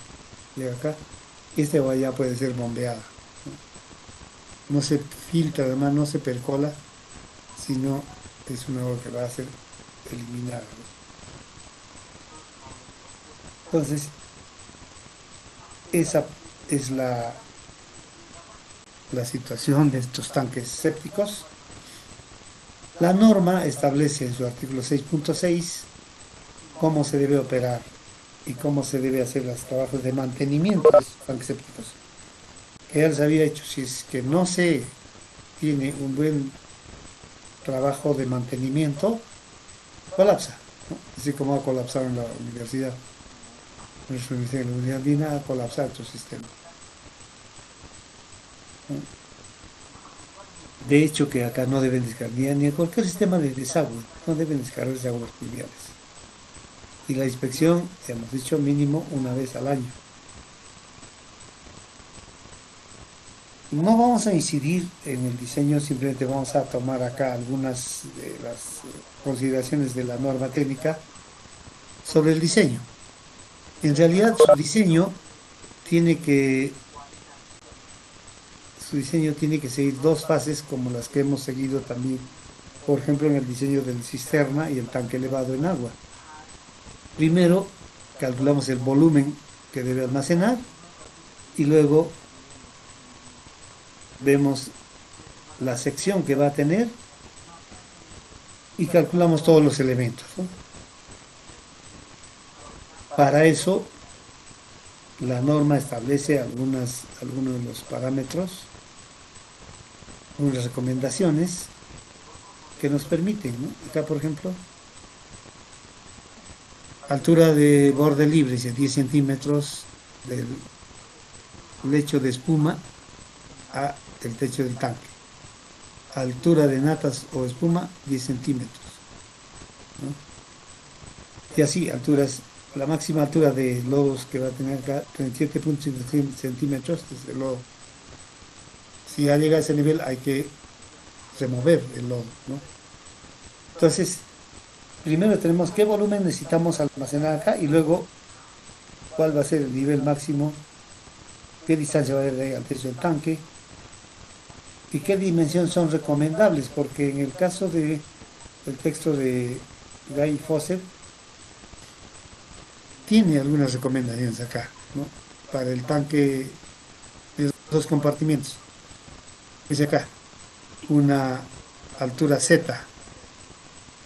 Y acá, este agua ya puede ser bombeada, ¿no? No se filtra, además no se percola, sino es un agua que va a ser eliminada, ¿no? Entonces, esa es la situación de estos tanques sépticos. La norma establece en su artículo 6.6 cómo se debe operar y cómo se debe hacer los trabajos de mantenimiento de estos tanques sépticos. Que ya les había hecho, si es que no se tiene un buen trabajo de mantenimiento, colapsa, ¿no? Así como ha colapsado en la universidad, en nuestra universidad, en la Universidad Andina ha colapsado su sistema, ¿no? De hecho, que acá no deben descargar, ni en cualquier sistema de desagüe, no deben descargarse aguas pluviales. Y la inspección, hemos dicho, mínimo una vez al año. No vamos a incidir en el diseño, simplemente vamos a tomar acá algunas de las consideraciones de la norma técnica sobre el diseño. En realidad, tiene que, su diseño tiene que seguir dos fases como las que hemos seguido también, por ejemplo, en el diseño de la cisterna y el tanque elevado en agua. Primero, calculamos el volumen que debe almacenar y luego vemos la sección que va a tener y calculamos todos los elementos, ¿no? Para eso, la norma establece algunos de los parámetros, unas recomendaciones que nos permiten, ¿no? Acá, por ejemplo, altura de borde libre, 10 centímetros del lecho de espuma a el techo del tanque. Altura de natas o espuma, 10 centímetros, ¿no? Y así, alturas, la máxima altura de lodos que va a tener acá, 37,5 centímetros desde el lodo. Si ya llega a ese nivel, hay que remover el lodo, ¿no? Entonces, primero tenemos qué volumen necesitamos almacenar acá y luego cuál va a ser el nivel máximo, qué distancia va a haber de ahí al techo del tanque y qué dimensiones son recomendables, porque en el caso del texto de Guy Fawcett, tiene algunas recomendaciones acá, ¿no? Para el tanque de dos compartimientos. Dice acá, una altura Z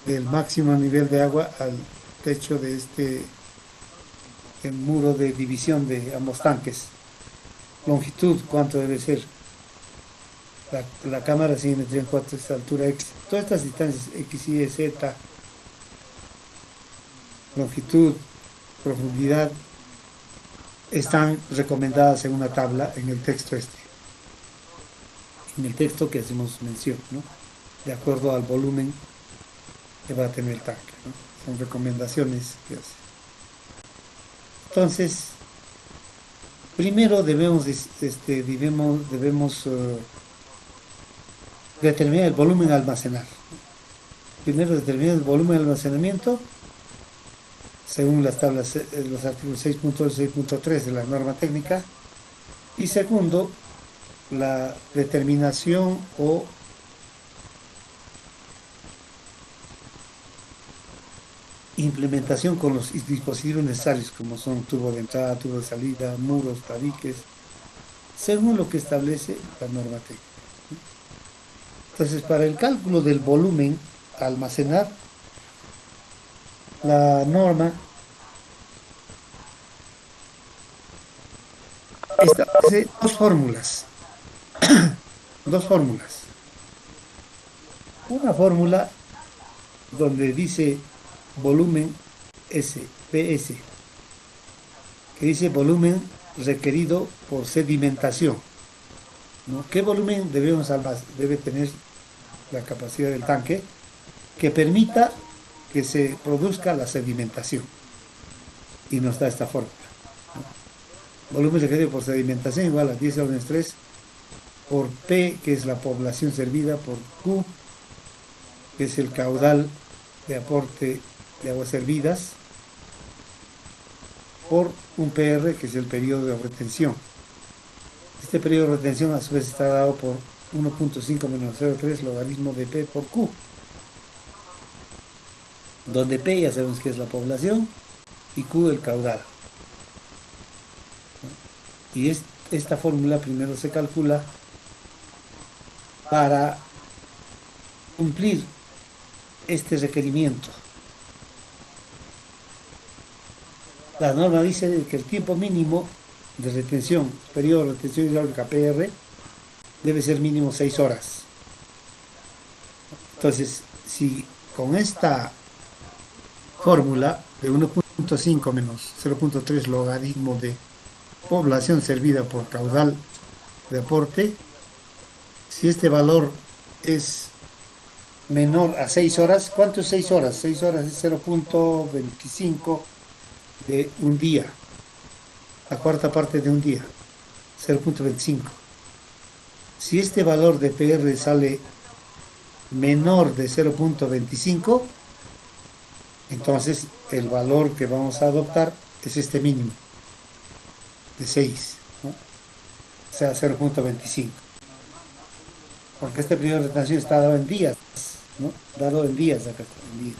del máximo nivel de agua al techo de este el muro de división de ambos tanques. Longitud, ¿cuánto debe ser? La cámara simétrica en cuanto a esta altura X. Todas estas distancias X, Y, Z, longitud, profundidad, están recomendadas en una tabla en el texto en el texto que hacemos mención, ¿no? De acuerdo al volumen que va a tener el tanque, ¿no? Son recomendaciones que hace. Entonces, primero debemos determinar el volumen a almacenar. Primero determinar el volumen de almacenamiento según las tablas, los artículos 6.2 y 6.3 de la norma técnica. Y segundo, la determinación implementación con los dispositivos necesarios, como son tubo de entrada, tubo de salida, muros, tabiques, según lo que establece la norma técnica. Entonces, para el cálculo del volumen a almacenar, la norma establece dos fórmulas, dos fórmulas. Una fórmula donde dice volumen S, PS, que dice volumen requerido por sedimentación, ¿no? ¿Qué volumen debe tener la capacidad del tanque que permita que se produzca la sedimentación? Y nos da esta fórmula, ¿no? Volumen requerido por sedimentación igual a 10 órdenes 3 por P, que es la población servida, por Q, que es el caudal de aporte de aguas servidas, por un PR, que es el periodo de retención. Este periodo de retención a su vez está dado por 1.5 menos 0.3 logaritmo de P por Q, donde P ya sabemos que es la población y Q el caudal, ¿no? Y esta fórmula primero se calcula para cumplir este requerimiento. La norma dice que el tiempo mínimo de retención, periodo de retención hidráulica PR, debe ser mínimo 6 horas. Entonces, si con esta fórmula de 1.5 menos 0.3 logaritmo de población servida por caudal de aporte, si este valor es menor a 6 horas, ¿cuánto es 6 horas? 6 horas es 0.25 de un día, la cuarta parte de un día, 0.25. Si este valor de PR sale menor de 0.25, entonces el valor que vamos a adoptar es este mínimo de 6, ¿no? O sea, 0.25. Porque este periodo de retención está dado en días, ¿no? Dado en días, acá está, en días.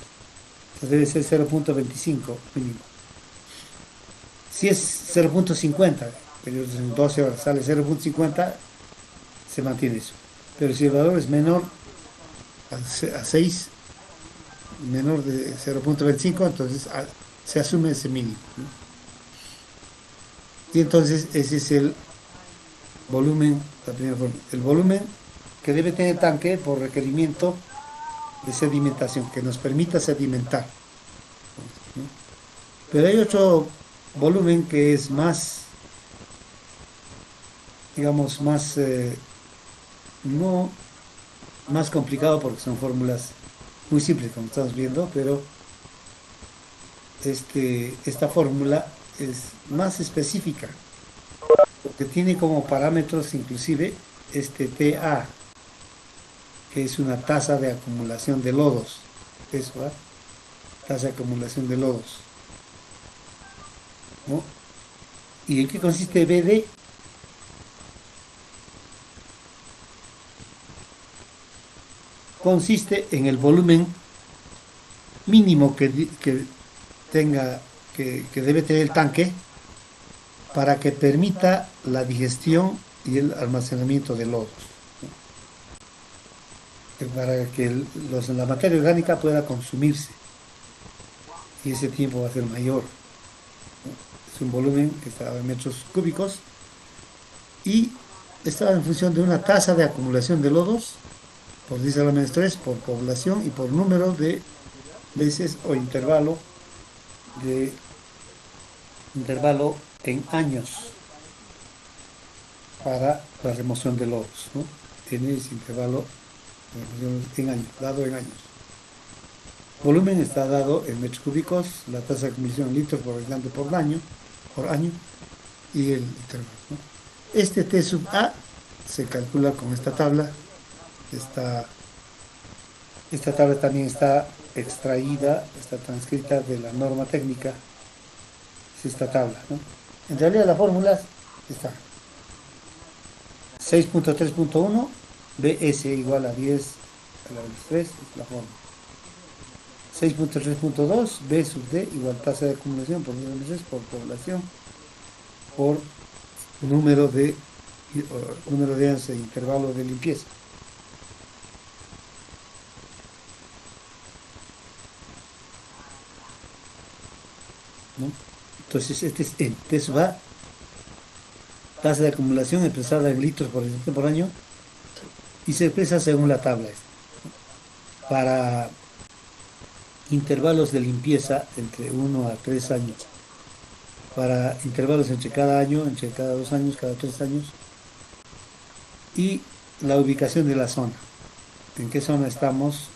Entonces debe ser 0.25 mínimo. Si es 0.50, periodo de 12 horas, sale 0.50, se mantiene eso. Pero si el valor es menor a 6, menor de 0.25, entonces se asume ese mínimo, ¿no? Y entonces ese es el volumen, la primera forma. El volumen que debe tener el tanque por requerimiento de sedimentación, que nos permita sedimentar, ¿no? Pero hay otro volumen que es más, digamos, más, no más complicado porque son fórmulas muy simples, como estamos viendo, pero esta fórmula es más específica, porque tiene como parámetros inclusive este TA, que es una tasa de acumulación de lodos. Eso, ¿va? Tasa de acumulación de lodos, ¿no? ¿Y en qué consiste BD? Consiste en el volumen mínimo que tenga, que debe tener el tanque para que permita la digestión y el almacenamiento de lodos, ¿no? Para que la materia orgánica pueda consumirse y ese tiempo va a ser mayor, ¿no? Es un volumen que está en metros cúbicos y está en función de una tasa de acumulación de lodos por 10 a la menos 3, por población y por número de veces o de intervalo en años para la remoción de lodos, ¿no? Tiene ese intervalo de remoción en años, dado en años. Volumen está dado en metros cúbicos, la tasa de acumulación en litros por habitante por año y el intervalo, ¿no? Este T sub A se calcula con esta tabla. Esta, esta tabla también está extraída, está transcrita de la norma técnica, es esta tabla, ¿no? En realidad la fórmula está 6.3.1 BS igual a 10 a la 3, es la fórmula. 6.3.2 B sub D igual tasa de acumulación por número de meses por población por número de años e intervalo de limpieza, ¿no? Entonces, entonces va tasa de acumulación expresada en litros por habitante por año y se expresa según la tabla esta. Para intervalos de limpieza entre 1 a 3 años, para intervalos entre cada año, entre cada 2 años, cada 3 años, y la ubicación de la zona. ¿En qué zona estamos?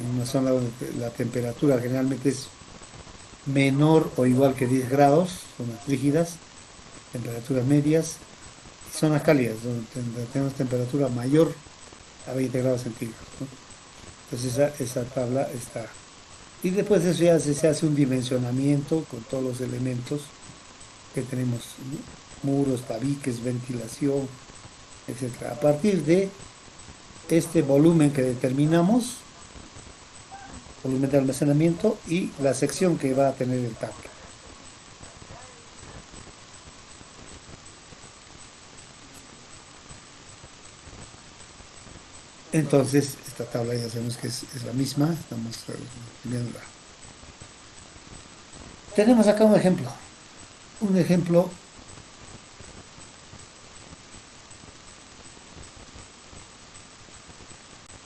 En una zona donde la temperatura generalmente es menor o igual que 10 grados, zonas rígidas, temperaturas medias, y zonas cálidas, donde tenemos temperatura mayor a 20 grados centígrados, ¿no? Entonces esa tabla está. Y después de eso ya se hace un dimensionamiento con todos los elementos que tenemos, ¿no? Muros, tabiques, ventilación, etcétera. A partir de este volumen que determinamos, volumen de almacenamiento y la sección que va a tener el tanque. Entonces, esta tabla ya sabemos que es la misma, estamos viendo. Tenemos acá un ejemplo,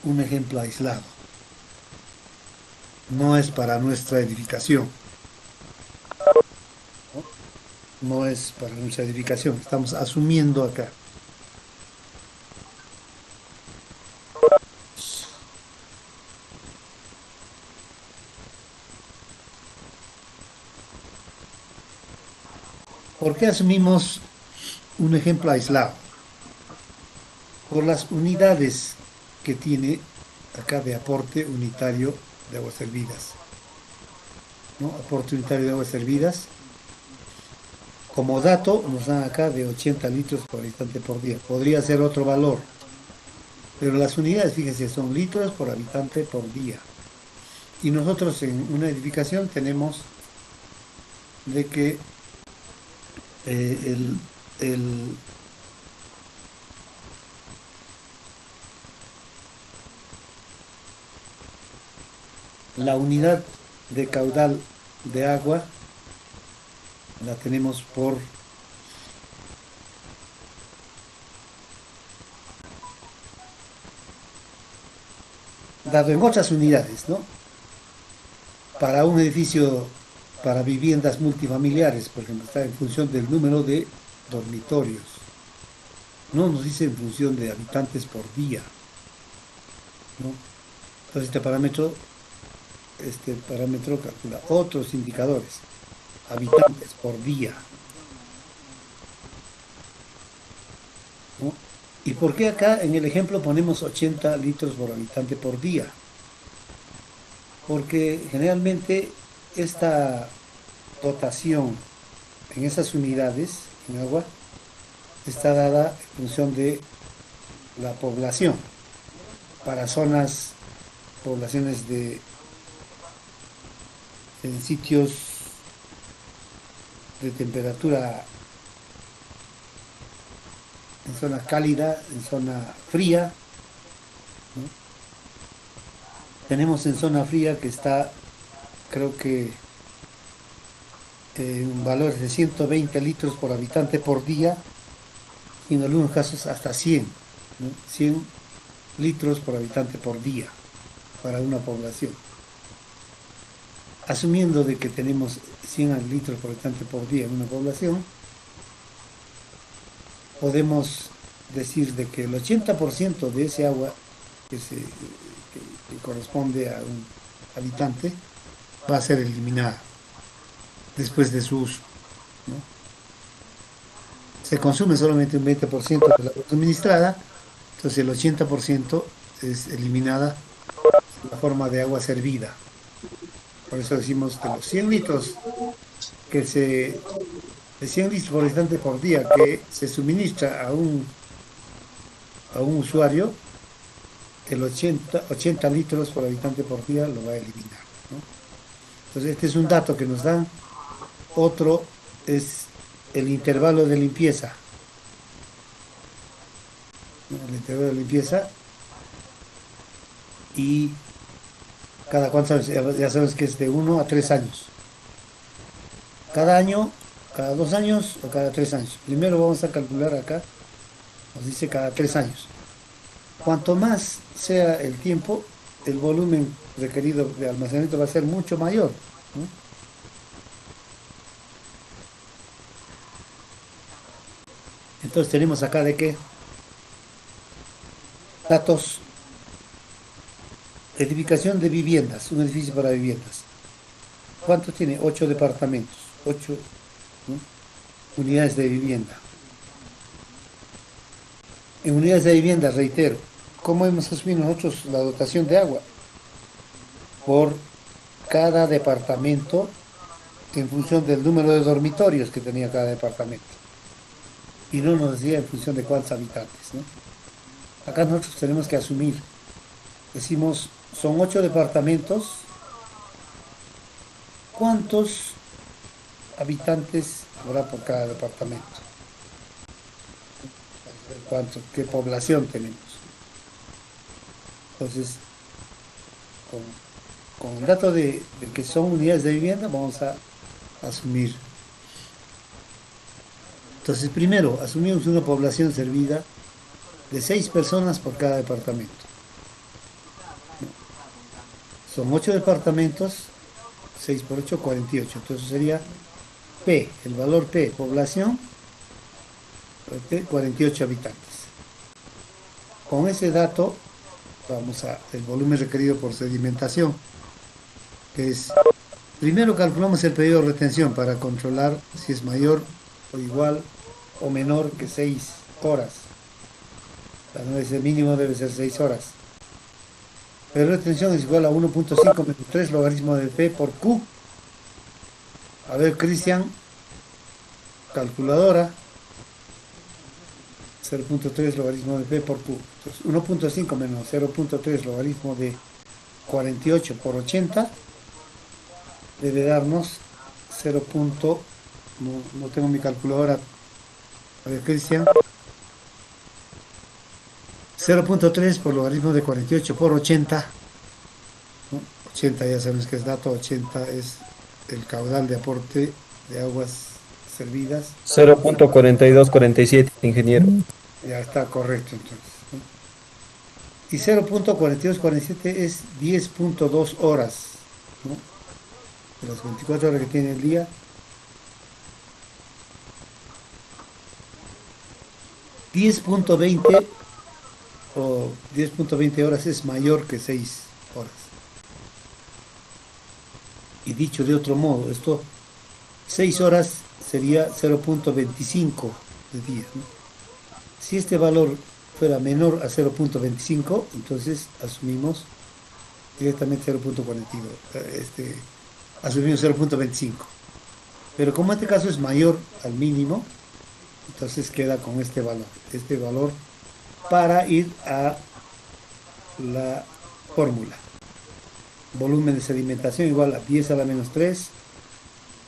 un ejemplo aislado. No es para nuestra edificación, ¿no? No es para nuestra edificación, estamos asumiendo acá. ¿Por qué asumimos un ejemplo aislado? Por las unidades que tiene acá de aporte unitario de aguas servidas, ¿no? Aporte unitario de aguas servidas. Como dato, nos dan acá de 80 litros por habitante por día. Podría ser otro valor, pero las unidades, fíjense, son litros por habitante por día. Y nosotros en una edificación tenemos de que eh, el, el- la unidad de caudal de agua la tenemos dado en otras unidades, ¿no? Para un edificio, para viviendas multifamiliares, por ejemplo, está en función del número de dormitorios. No nos dice en función de habitantes por día, ¿no? Entonces este parámetro calcula otros indicadores, habitantes por día, ¿no? ¿Y por qué acá en el ejemplo ponemos 80 litros por habitante por día? Porque generalmente esta dotación en esas unidades en agua está dada en función de la población. Para poblaciones en sitios de temperatura, en zona cálida, en zona fría, ¿no? Tenemos en zona fría que está, creo que, un valor de 120 litros por habitante por día, y en algunos casos hasta 100, ¿no? 100 litros por habitante por día para una población. Asumiendo de que tenemos 100 litros por habitante por día en una población, podemos decir de que el 80% de ese agua que corresponde a un habitante va a ser eliminada después de su uso, ¿no? Se consume solamente un 20% de la agua suministrada, entonces el 80% es eliminada en la forma de agua servida. Por eso decimos que los 100 litros que se, de 100 litros por habitante por día que se suministra a un usuario, el 80 litros por habitante por día lo va a eliminar, ¿no? Entonces, este es un dato que nos dan. Otro es el intervalo de limpieza, ¿no? El intervalo de limpieza y cada cuántos años, ya sabes que es de 1 a 3 años. Cada año, cada 2 años o cada 3 años. Primero vamos a calcular acá, nos dice cada 3 años. Cuanto más sea el tiempo, el volumen requerido de almacenamiento va a ser mucho mayor, ¿no? Entonces tenemos acá de qué datos, edificación de viviendas, un edificio para viviendas. ¿Cuántos tiene? 8 departamentos, 8, ¿no? Unidades de vivienda. En unidades de vivienda, reitero, ¿cómo hemos asumido nosotros la dotación de agua? Por cada departamento en función del número de dormitorios que tenía cada departamento. Y no nos decía en función de cuántos habitantes, ¿no? Acá nosotros tenemos que asumir, decimos, son 8 departamentos, ¿cuántos habitantes habrá por cada departamento? Para saber cuánto, qué población tenemos. Entonces, con, con el dato de que son unidades de vivienda, vamos a asumir. Entonces, primero, asumimos una población servida de 6 personas por cada departamento. Son 8 departamentos, 6 por 8, 48. Entonces sería P, el valor P, población, 48 habitantes. Con ese dato, vamos a el volumen requerido por sedimentación, que es, primero calculamos el periodo de retención para controlar si es mayor o igual o menor que 6 horas. La no es el mínimo, debe ser 6 horas. Periodo de retención es igual a 1.5 menos 3 logaritmo de P por Q. A ver, Cristian, calculadora, 0.3 logaritmo de P por Q. Entonces, 1.5 menos 0.3 logaritmo de 48 por 80 debe darnos 0. No, no tengo mi calculadora. A ver, Cristian. 0.3 por logaritmo de 48 por 80, ¿no? 80 ya sabemos que es dato, 80 es el caudal de aporte de aguas servidas. 0.4247, ingeniero. Ya está correcto entonces, ¿no? Y 0.4247 es 10.2 horas, ¿no? De las 24 horas que tiene el día, 10.20 o 10.20 horas es mayor que 6 horas. Y dicho de otro modo, esto, 6 horas sería 0.25 de día, ¿no? Si este valor fuera menor a 0.25, entonces asumimos directamente 0.42, asumimos 0.25. Pero como este caso es mayor al mínimo, entonces queda con este valor para ir a la fórmula. Volumen de sedimentación igual a 10 a la menos 3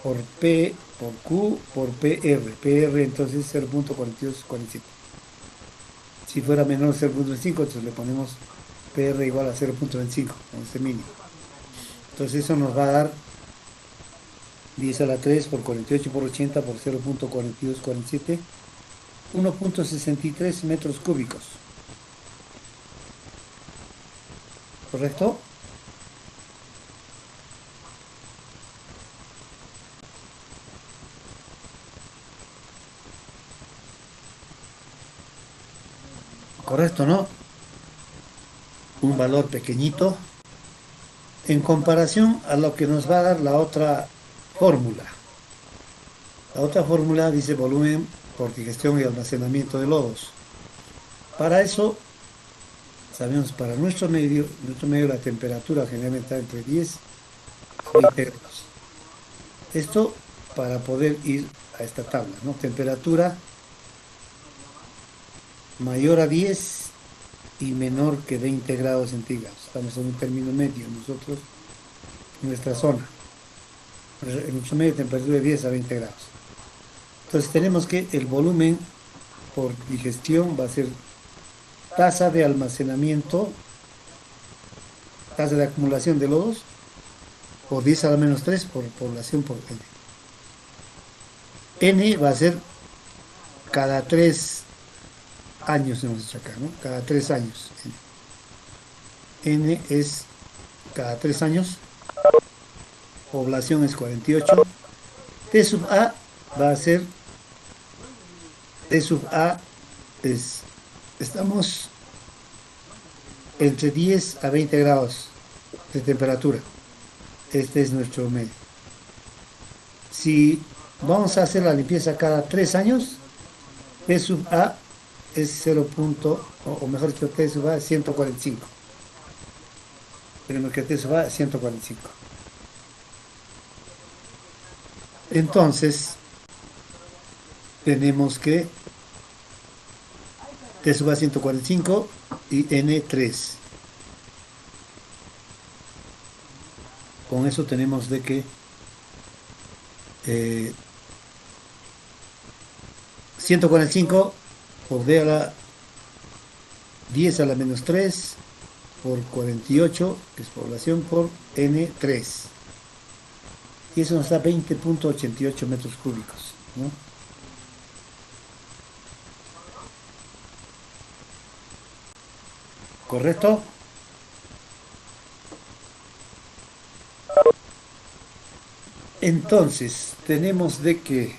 por P por Q por PR. PR entonces 0.4247. Si fuera menor 0.25, entonces le ponemos PR igual a 0.25, con este mínimo. Entonces eso nos va a dar 10 a la 3 por 48 por 80 por 0.4247, 1.63 metros cúbicos. ¿Correcto? Correcto, ¿no? Un valor pequeñito en comparación a lo que nos va a dar la otra fórmula. La otra fórmula dice volumen por digestión y almacenamiento de lodos. Para eso, sabemos, para nuestro medio la temperatura generalmente está entre 10 a 20 grados. Esto para poder ir a esta tabla, ¿no? Temperatura mayor a 10 y menor que 20 grados centígrados. Estamos en un término medio nosotros, en nuestra zona. en un promedio de temperatura de 10 a 20 grados. Entonces tenemos que el volumen por digestión va a ser tasa de almacenamiento, tasa de acumulación de lodos por 10 a la menos 3 por población por N. N va a ser cada 3 años, hemos dicho acá, ¿no? Cada 3 años. N es cada 3 años, población es 48. T sub A va a ser, T sub A es, estamos entre 10 a 20 grados de temperatura. Este es nuestro medio. Si vamos a hacer la limpieza cada 3 años, T sub A es 0. O mejor dicho, T sub A es 145. Tenemos que T sub A es 145. Entonces, tenemos que T sub A 145 y N 3. Con eso tenemos de que 145 por D a la 10 a la menos 3 por 48, que es población, por N3. Y eso nos da 20.88 metros cúbicos, ¿no? ¿Correcto? Entonces, tenemos de que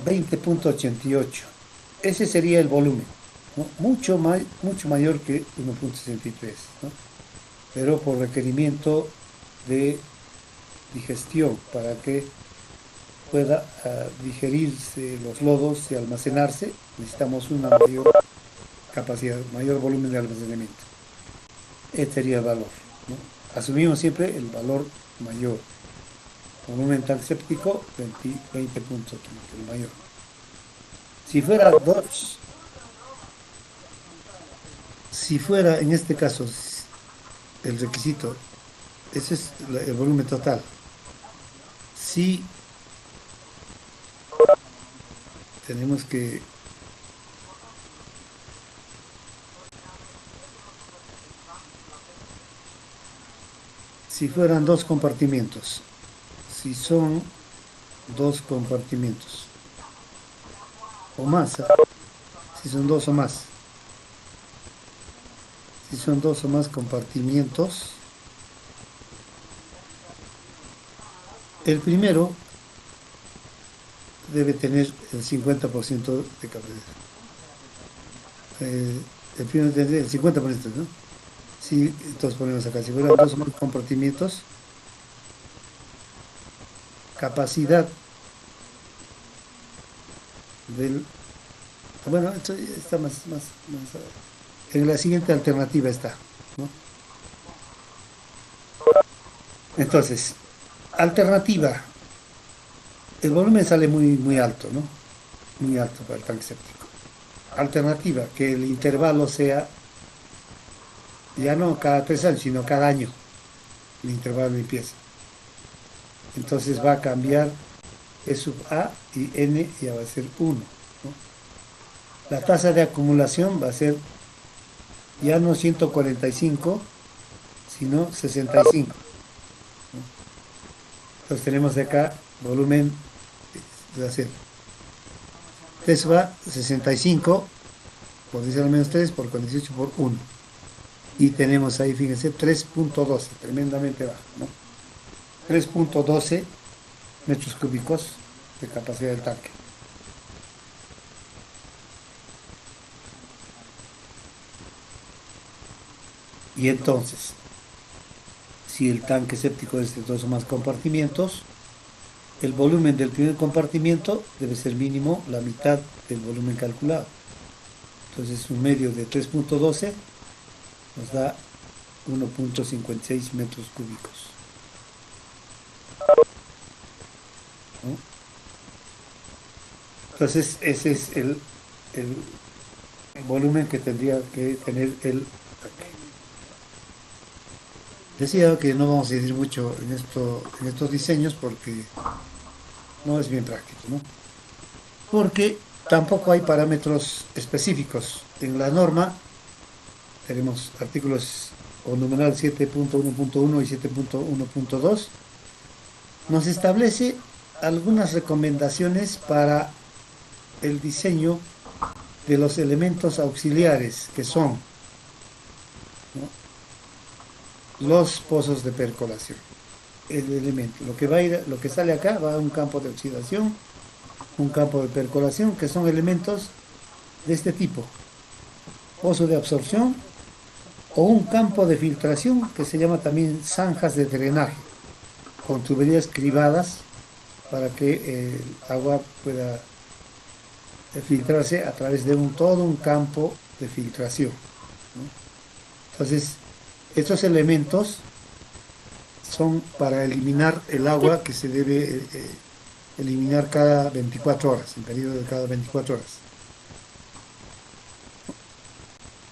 20.88, ese sería el volumen, ¿no? Mucho mayor que 1.63, ¿no? Pero por requerimiento de digestión, para que pueda digerirse los lodos y almacenarse, necesitamos una mayor capacidad, mayor volumen de almacenamiento. Este sería el valor, ¿no? Asumimos siempre el valor mayor. Volumen tanque séptico, 20 puntos, el mayor. Si fuera 2, si fuera en este caso el requisito, ese es el volumen total. Si tenemos que si fueran 2 compartimientos, si son 2 compartimientos o más, si son 2 o más, si son 2 o más compartimientos, el primero debe tener el 50% de capacidad. El primero debe tener el 50%, ¿no? Si, entonces ponemos acá, si fueran 2 o más compartimientos, capacidad del... Bueno, esto está más en la siguiente alternativa está, ¿no? Entonces, alternativa, el volumen sale muy alto, ¿no? Muy alto para el tanque séptico. Alternativa, que el intervalo sea ya no cada 3 años, sino cada año, el intervalo de limpieza. Entonces va a cambiar E sub A y N ya va a ser 1, ¿no? La tasa de acumulación va a ser ya no 145, sino 65, ¿no? Entonces tenemos de acá volumen, va a ser T sub A 65 por 10 a la menos 3 por 48 por 1. Y tenemos ahí, fíjense, 3.12, tremendamente bajo, ¿no? 3.12 metros cúbicos de capacidad del tanque. Y entonces, si el tanque séptico es de 2 o más compartimientos, el volumen del primer compartimiento debe ser mínimo la mitad del volumen calculado. Entonces, un medio de 3.12 nos da 1.56 metros cúbicos, ¿no? Entonces, ese es el volumen que tendría que tener el tanque. Decía que no vamos a decidir mucho en en estos diseños porque no es bien práctico, ¿no? Porque tampoco hay parámetros específicos. En la norma tenemos artículos o numeral 7.1.1 y 7.1.2. Nos establece algunas recomendaciones para el diseño de los elementos auxiliares que son, ¿no?, los pozos de percolación. El elemento, lo que va a ir, lo que sale acá va a un campo de oxidación, un campo de percolación, que son elementos de este tipo: pozo de absorción o un campo de filtración que se llama también zanjas de drenaje, con tuberías cribadas para que el agua pueda filtrarse a través de todo un campo de filtración, ¿no? Entonces, estos elementos son para eliminar el agua que se debe eliminar cada 24 horas, en periodo de cada 24 horas.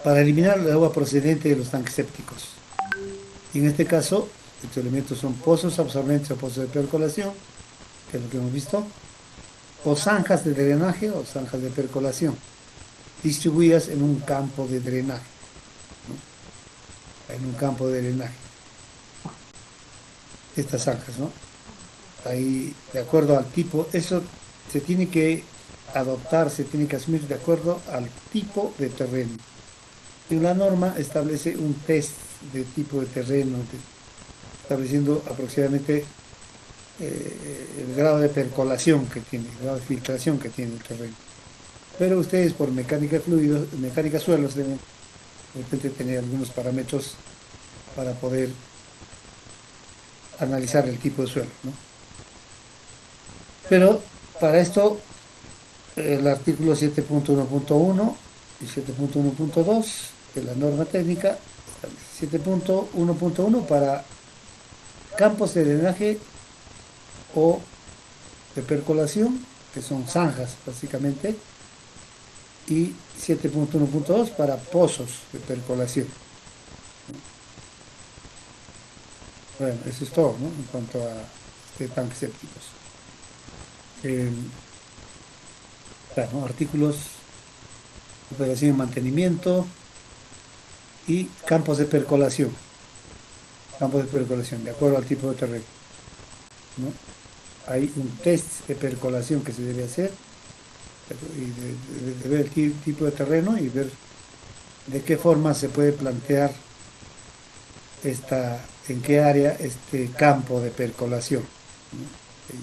Para eliminar el agua procedente de los tanques sépticos. Y en este caso, estos elementos son pozos absorbentes o pozos de percolación, que es lo que hemos visto, o zanjas de drenaje o zanjas de percolación, distribuidas en un campo de drenaje, ¿no? En un campo de drenaje, estas zanjas, ¿no? Ahí, de acuerdo al tipo, eso se tiene que adoptar, se tiene que asumir de acuerdo al tipo de terreno. Y la norma establece un test de tipo de terreno, estableciendo aproximadamente el grado de percolación que tiene, el grado de filtración que tiene el terreno. Pero ustedes por mecánica de fluidos, mecánica de suelos, deben de repente tener algunos parámetros para poder analizar el tipo de suelo, ¿no? Pero para esto, el artículo 7.1.1 y 7.1.2 de la norma técnica establece 7.1.1 para campos de drenaje o de percolación, que son zanjas básicamente, y 7.1.2 para pozos de percolación. Bueno, eso es todo, ¿no?, en cuanto a tanques sépticos. Eh, bueno, artículos de operación y mantenimiento y campos de percolación. Campos de percolación, de acuerdo al tipo de terreno, ¿no? Hay un test de percolación que se debe hacer y de ver el tipo de terreno y ver de qué forma se puede plantear en qué área este campo de percolación, ¿no? Hay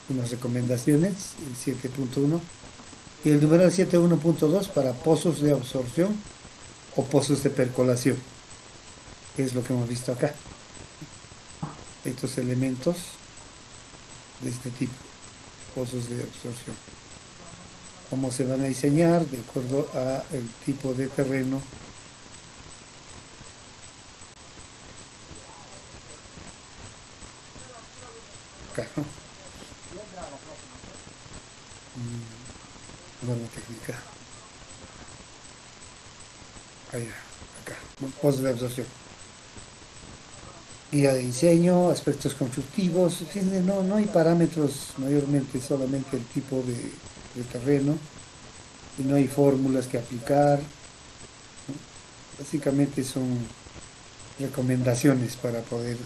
unas recomendaciones, el 7.1 y el numeral 7.1.2 para pozos de absorción o pozos de percolación, que es lo que hemos visto acá. Estos elementos de este tipo, pozos de absorción. Cómo se van a diseñar de acuerdo a el tipo de terreno. Acá, ¿no? Norma técnica. Allá, acá. Pozos de absorción. Guía de diseño, aspectos constructivos. No, no hay parámetros, mayormente solamente el tipo de terreno, y no hay fórmulas que aplicar, ¿no? Básicamente son recomendaciones para poder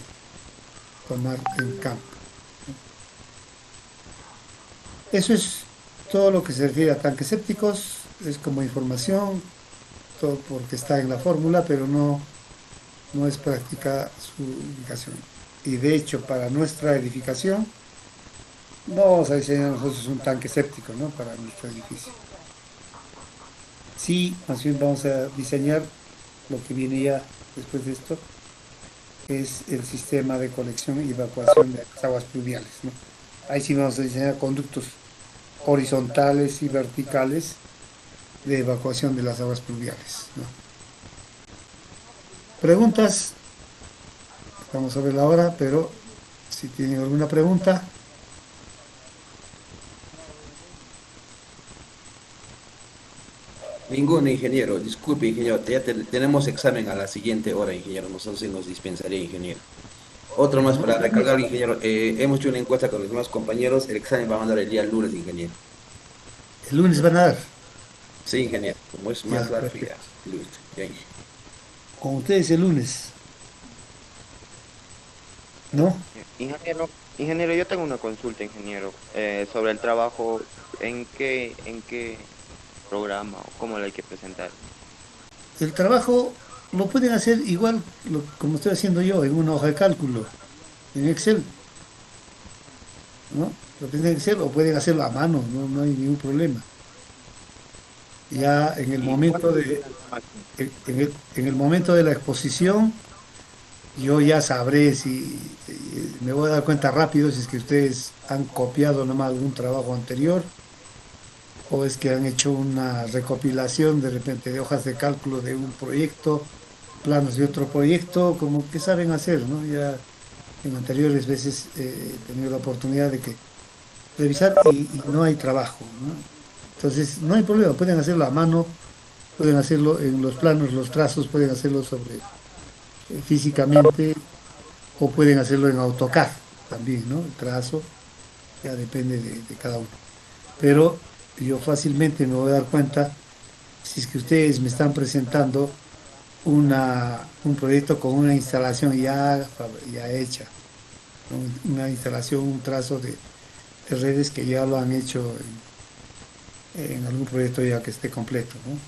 tomar en campo, ¿no? Eso es todo lo que se refiere a tanques sépticos, es como información, todo porque está en la fórmula, pero no es práctica su indicación. Y de hecho, para nuestra edificación, no vamos a diseñar nosotros un tanque séptico, ¿no?, para nuestro edificio. Sí, más bien vamos a diseñar lo que viene ya después de esto, es el sistema de colección y evacuación de las aguas pluviales, ¿no? Ahí sí vamos a diseñar conductos horizontales y verticales de evacuación de las aguas pluviales, ¿no? Preguntas, vamos a ver la hora, pero si tienen alguna pregunta. Ningún ingeniero, disculpe, ingeniero, tenemos examen a la siguiente hora, ingeniero. Nosotros sí nos dispensaría, ingeniero. Otro más para recargar, ingeniero. Hemos hecho una encuesta con los demás compañeros. El examen va a mandar el día lunes, ingeniero. El lunes van a dar. Sí, ingeniero. Como es más Ya, largo, ya. perfecto. Listo. Ya, ingeniero. Con ustedes el lunes, ¿no? Ingeniero, yo tengo una consulta, ingeniero, sobre el trabajo. En qué programa o cómo lo hay que presentar? El trabajo lo pueden hacer igual como estoy haciendo yo, en una hoja de cálculo, en Excel, ¿no? Lo tienen en Excel o pueden hacerlo a mano, no, no hay ningún problema. Ya en el ¿Y momento cuánto de, sería la máxima? en el momento de la exposición, yo ya sabré si me voy a dar cuenta rápido si es que ustedes han copiado nomás algún trabajo anterior o es que han hecho una recopilación de repente de hojas de cálculo de un proyecto, planos de otro proyecto, como que saben hacer, ¿no? Ya en anteriores veces he tenido la oportunidad de que revisar y no hay trabajo, ¿no? Entonces, no hay problema, pueden hacerlo a mano, pueden hacerlo en los planos, los trazos, pueden hacerlo sobre físicamente o pueden hacerlo en AutoCAD también, ¿no? El trazo ya depende de cada uno. Pero yo fácilmente me voy a dar cuenta si es que ustedes me están presentando un proyecto con una instalación ya hecha, ¿no? Una instalación, un trazo de redes que ya lo han hecho en algún proyecto ya que esté completo, ¿no?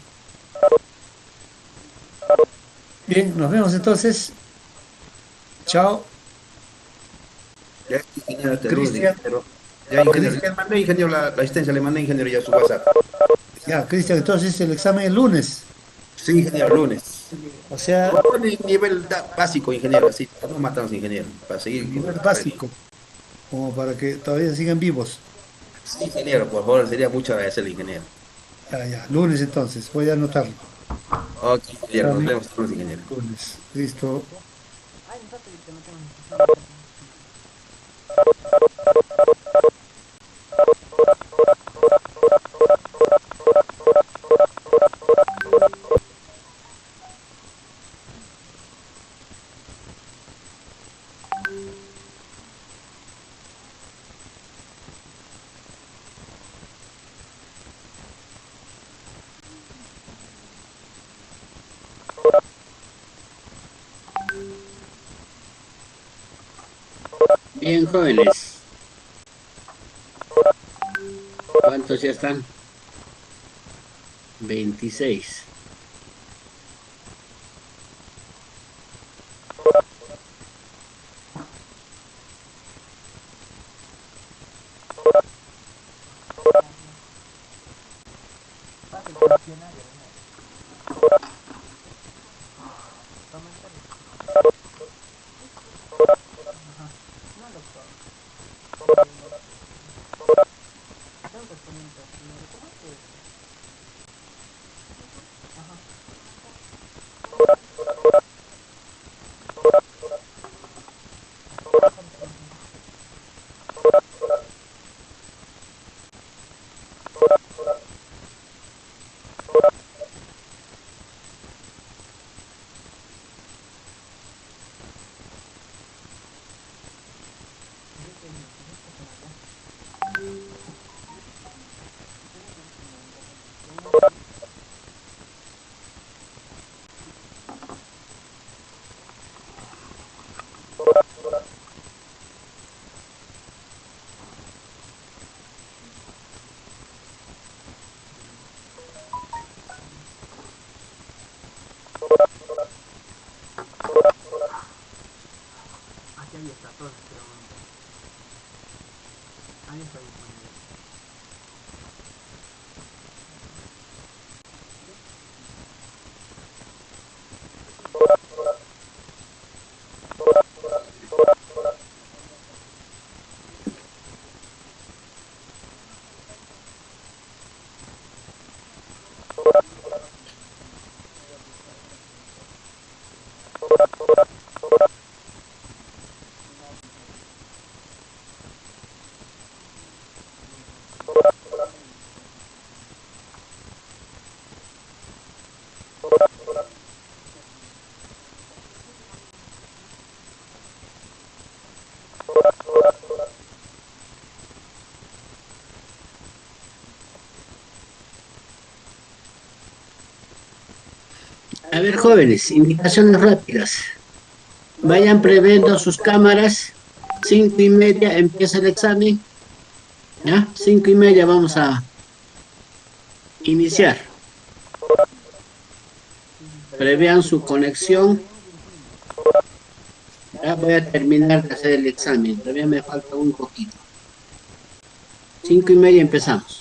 Bien, nos vemos entonces. Chao. Ya, ingeniero, te lunes, Cristian, ingeniero. Ya, ingeniero. Le Cristian, mandé, ingeniero, la asistencia. Le mandé, ingeniero, ya su WhatsApp. ya, Cristian, entonces el examen el lunes. Sí, ingeniero, lunes. O sea, Por favor, nivel básico, ingeniero, así. No matamos, ingeniero, para seguir con nivel la carrera. básico, como para que todavía sigan vivos. Sí, ingeniero, por favor, sería mucho agradecerle, ingeniero. Ya, ya, lunes entonces, voy a anotarlo. Ok, ingeniero, nos Examen vemos el lunes, ingeniero. lunes. Listo. Bien, jóvenes, ¿cuántos ya están? 26. A ver, jóvenes, indicaciones rápidas. Vayan previendo sus cámaras. 5:30 empieza el examen. ¿Ya? 5:30 vamos a iniciar. Prevean su conexión. Ya voy a terminar de hacer el examen. Todavía me falta un poquito. 5:30 empezamos.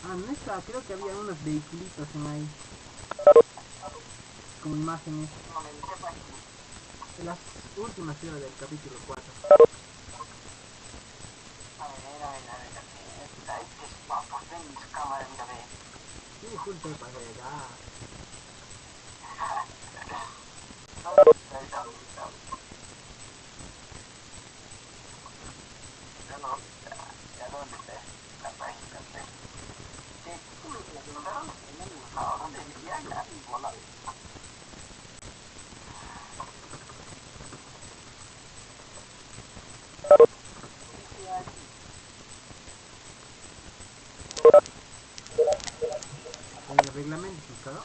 Ah, no está, creo que había unos vehiculitos en ahí, como imágenes. De las últimas creo del capítulo 4. Sí, full pepa, ya. El reglamento, claro.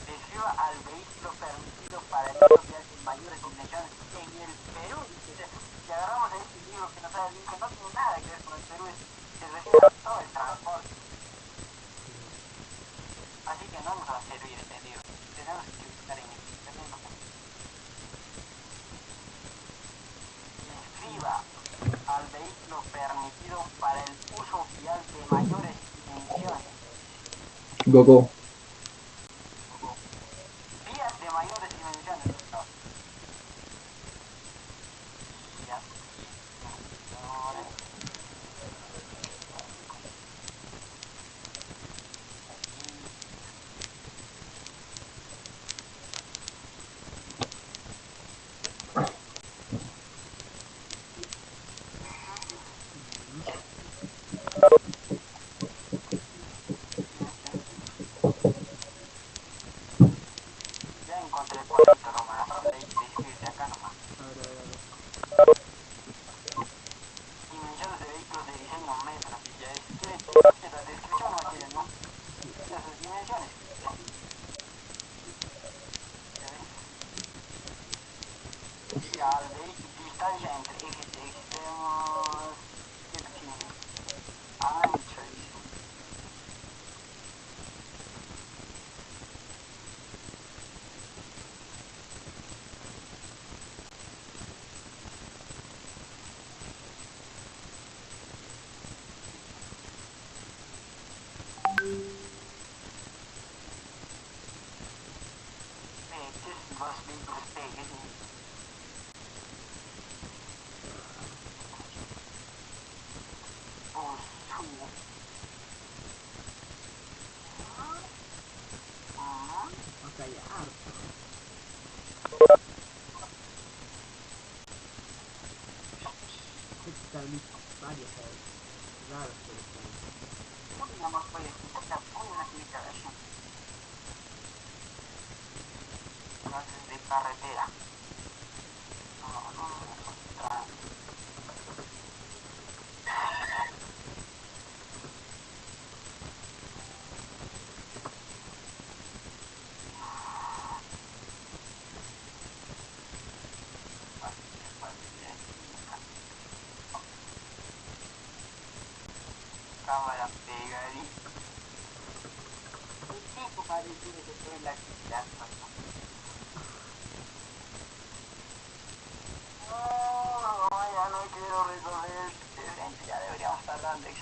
describa al vehículo permitido para el uso vial de mayores dimensiones en el Perú. Dice, si agarramos este libro que nos da el link, que no tiene nada que ver con el Perú, se refiere a todo el transporte. Así que no nos va a servir este libro. Tenemos que buscar en el internet. Describa al vehículo permitido para el uso vial de mayores dimensiones. Gogo. Vías de mayores dimensiones, doctor. Vías de mayores. Ya encontré el cuadrito nomás. Ahí describirse acá nomás. Dimensiones de vehículos de diseño metros. Y ya es. ¿Quiere la descripción o quiere no? Ya sus dimensiones. Ya al vehículo, distancia entre ejes extremos. ¿Qué tiene? Ancho, dice. Peches, los vehículos peques. Ok, harto. Está listo, varios raros, pero está. Nada más puede escuchar una declaración. Clases de carretera. Cámara pegadita. ¿Qué tipo parece que fue la actividad? No, ya no quiero resolver. Ya deberíamos estar dando examen.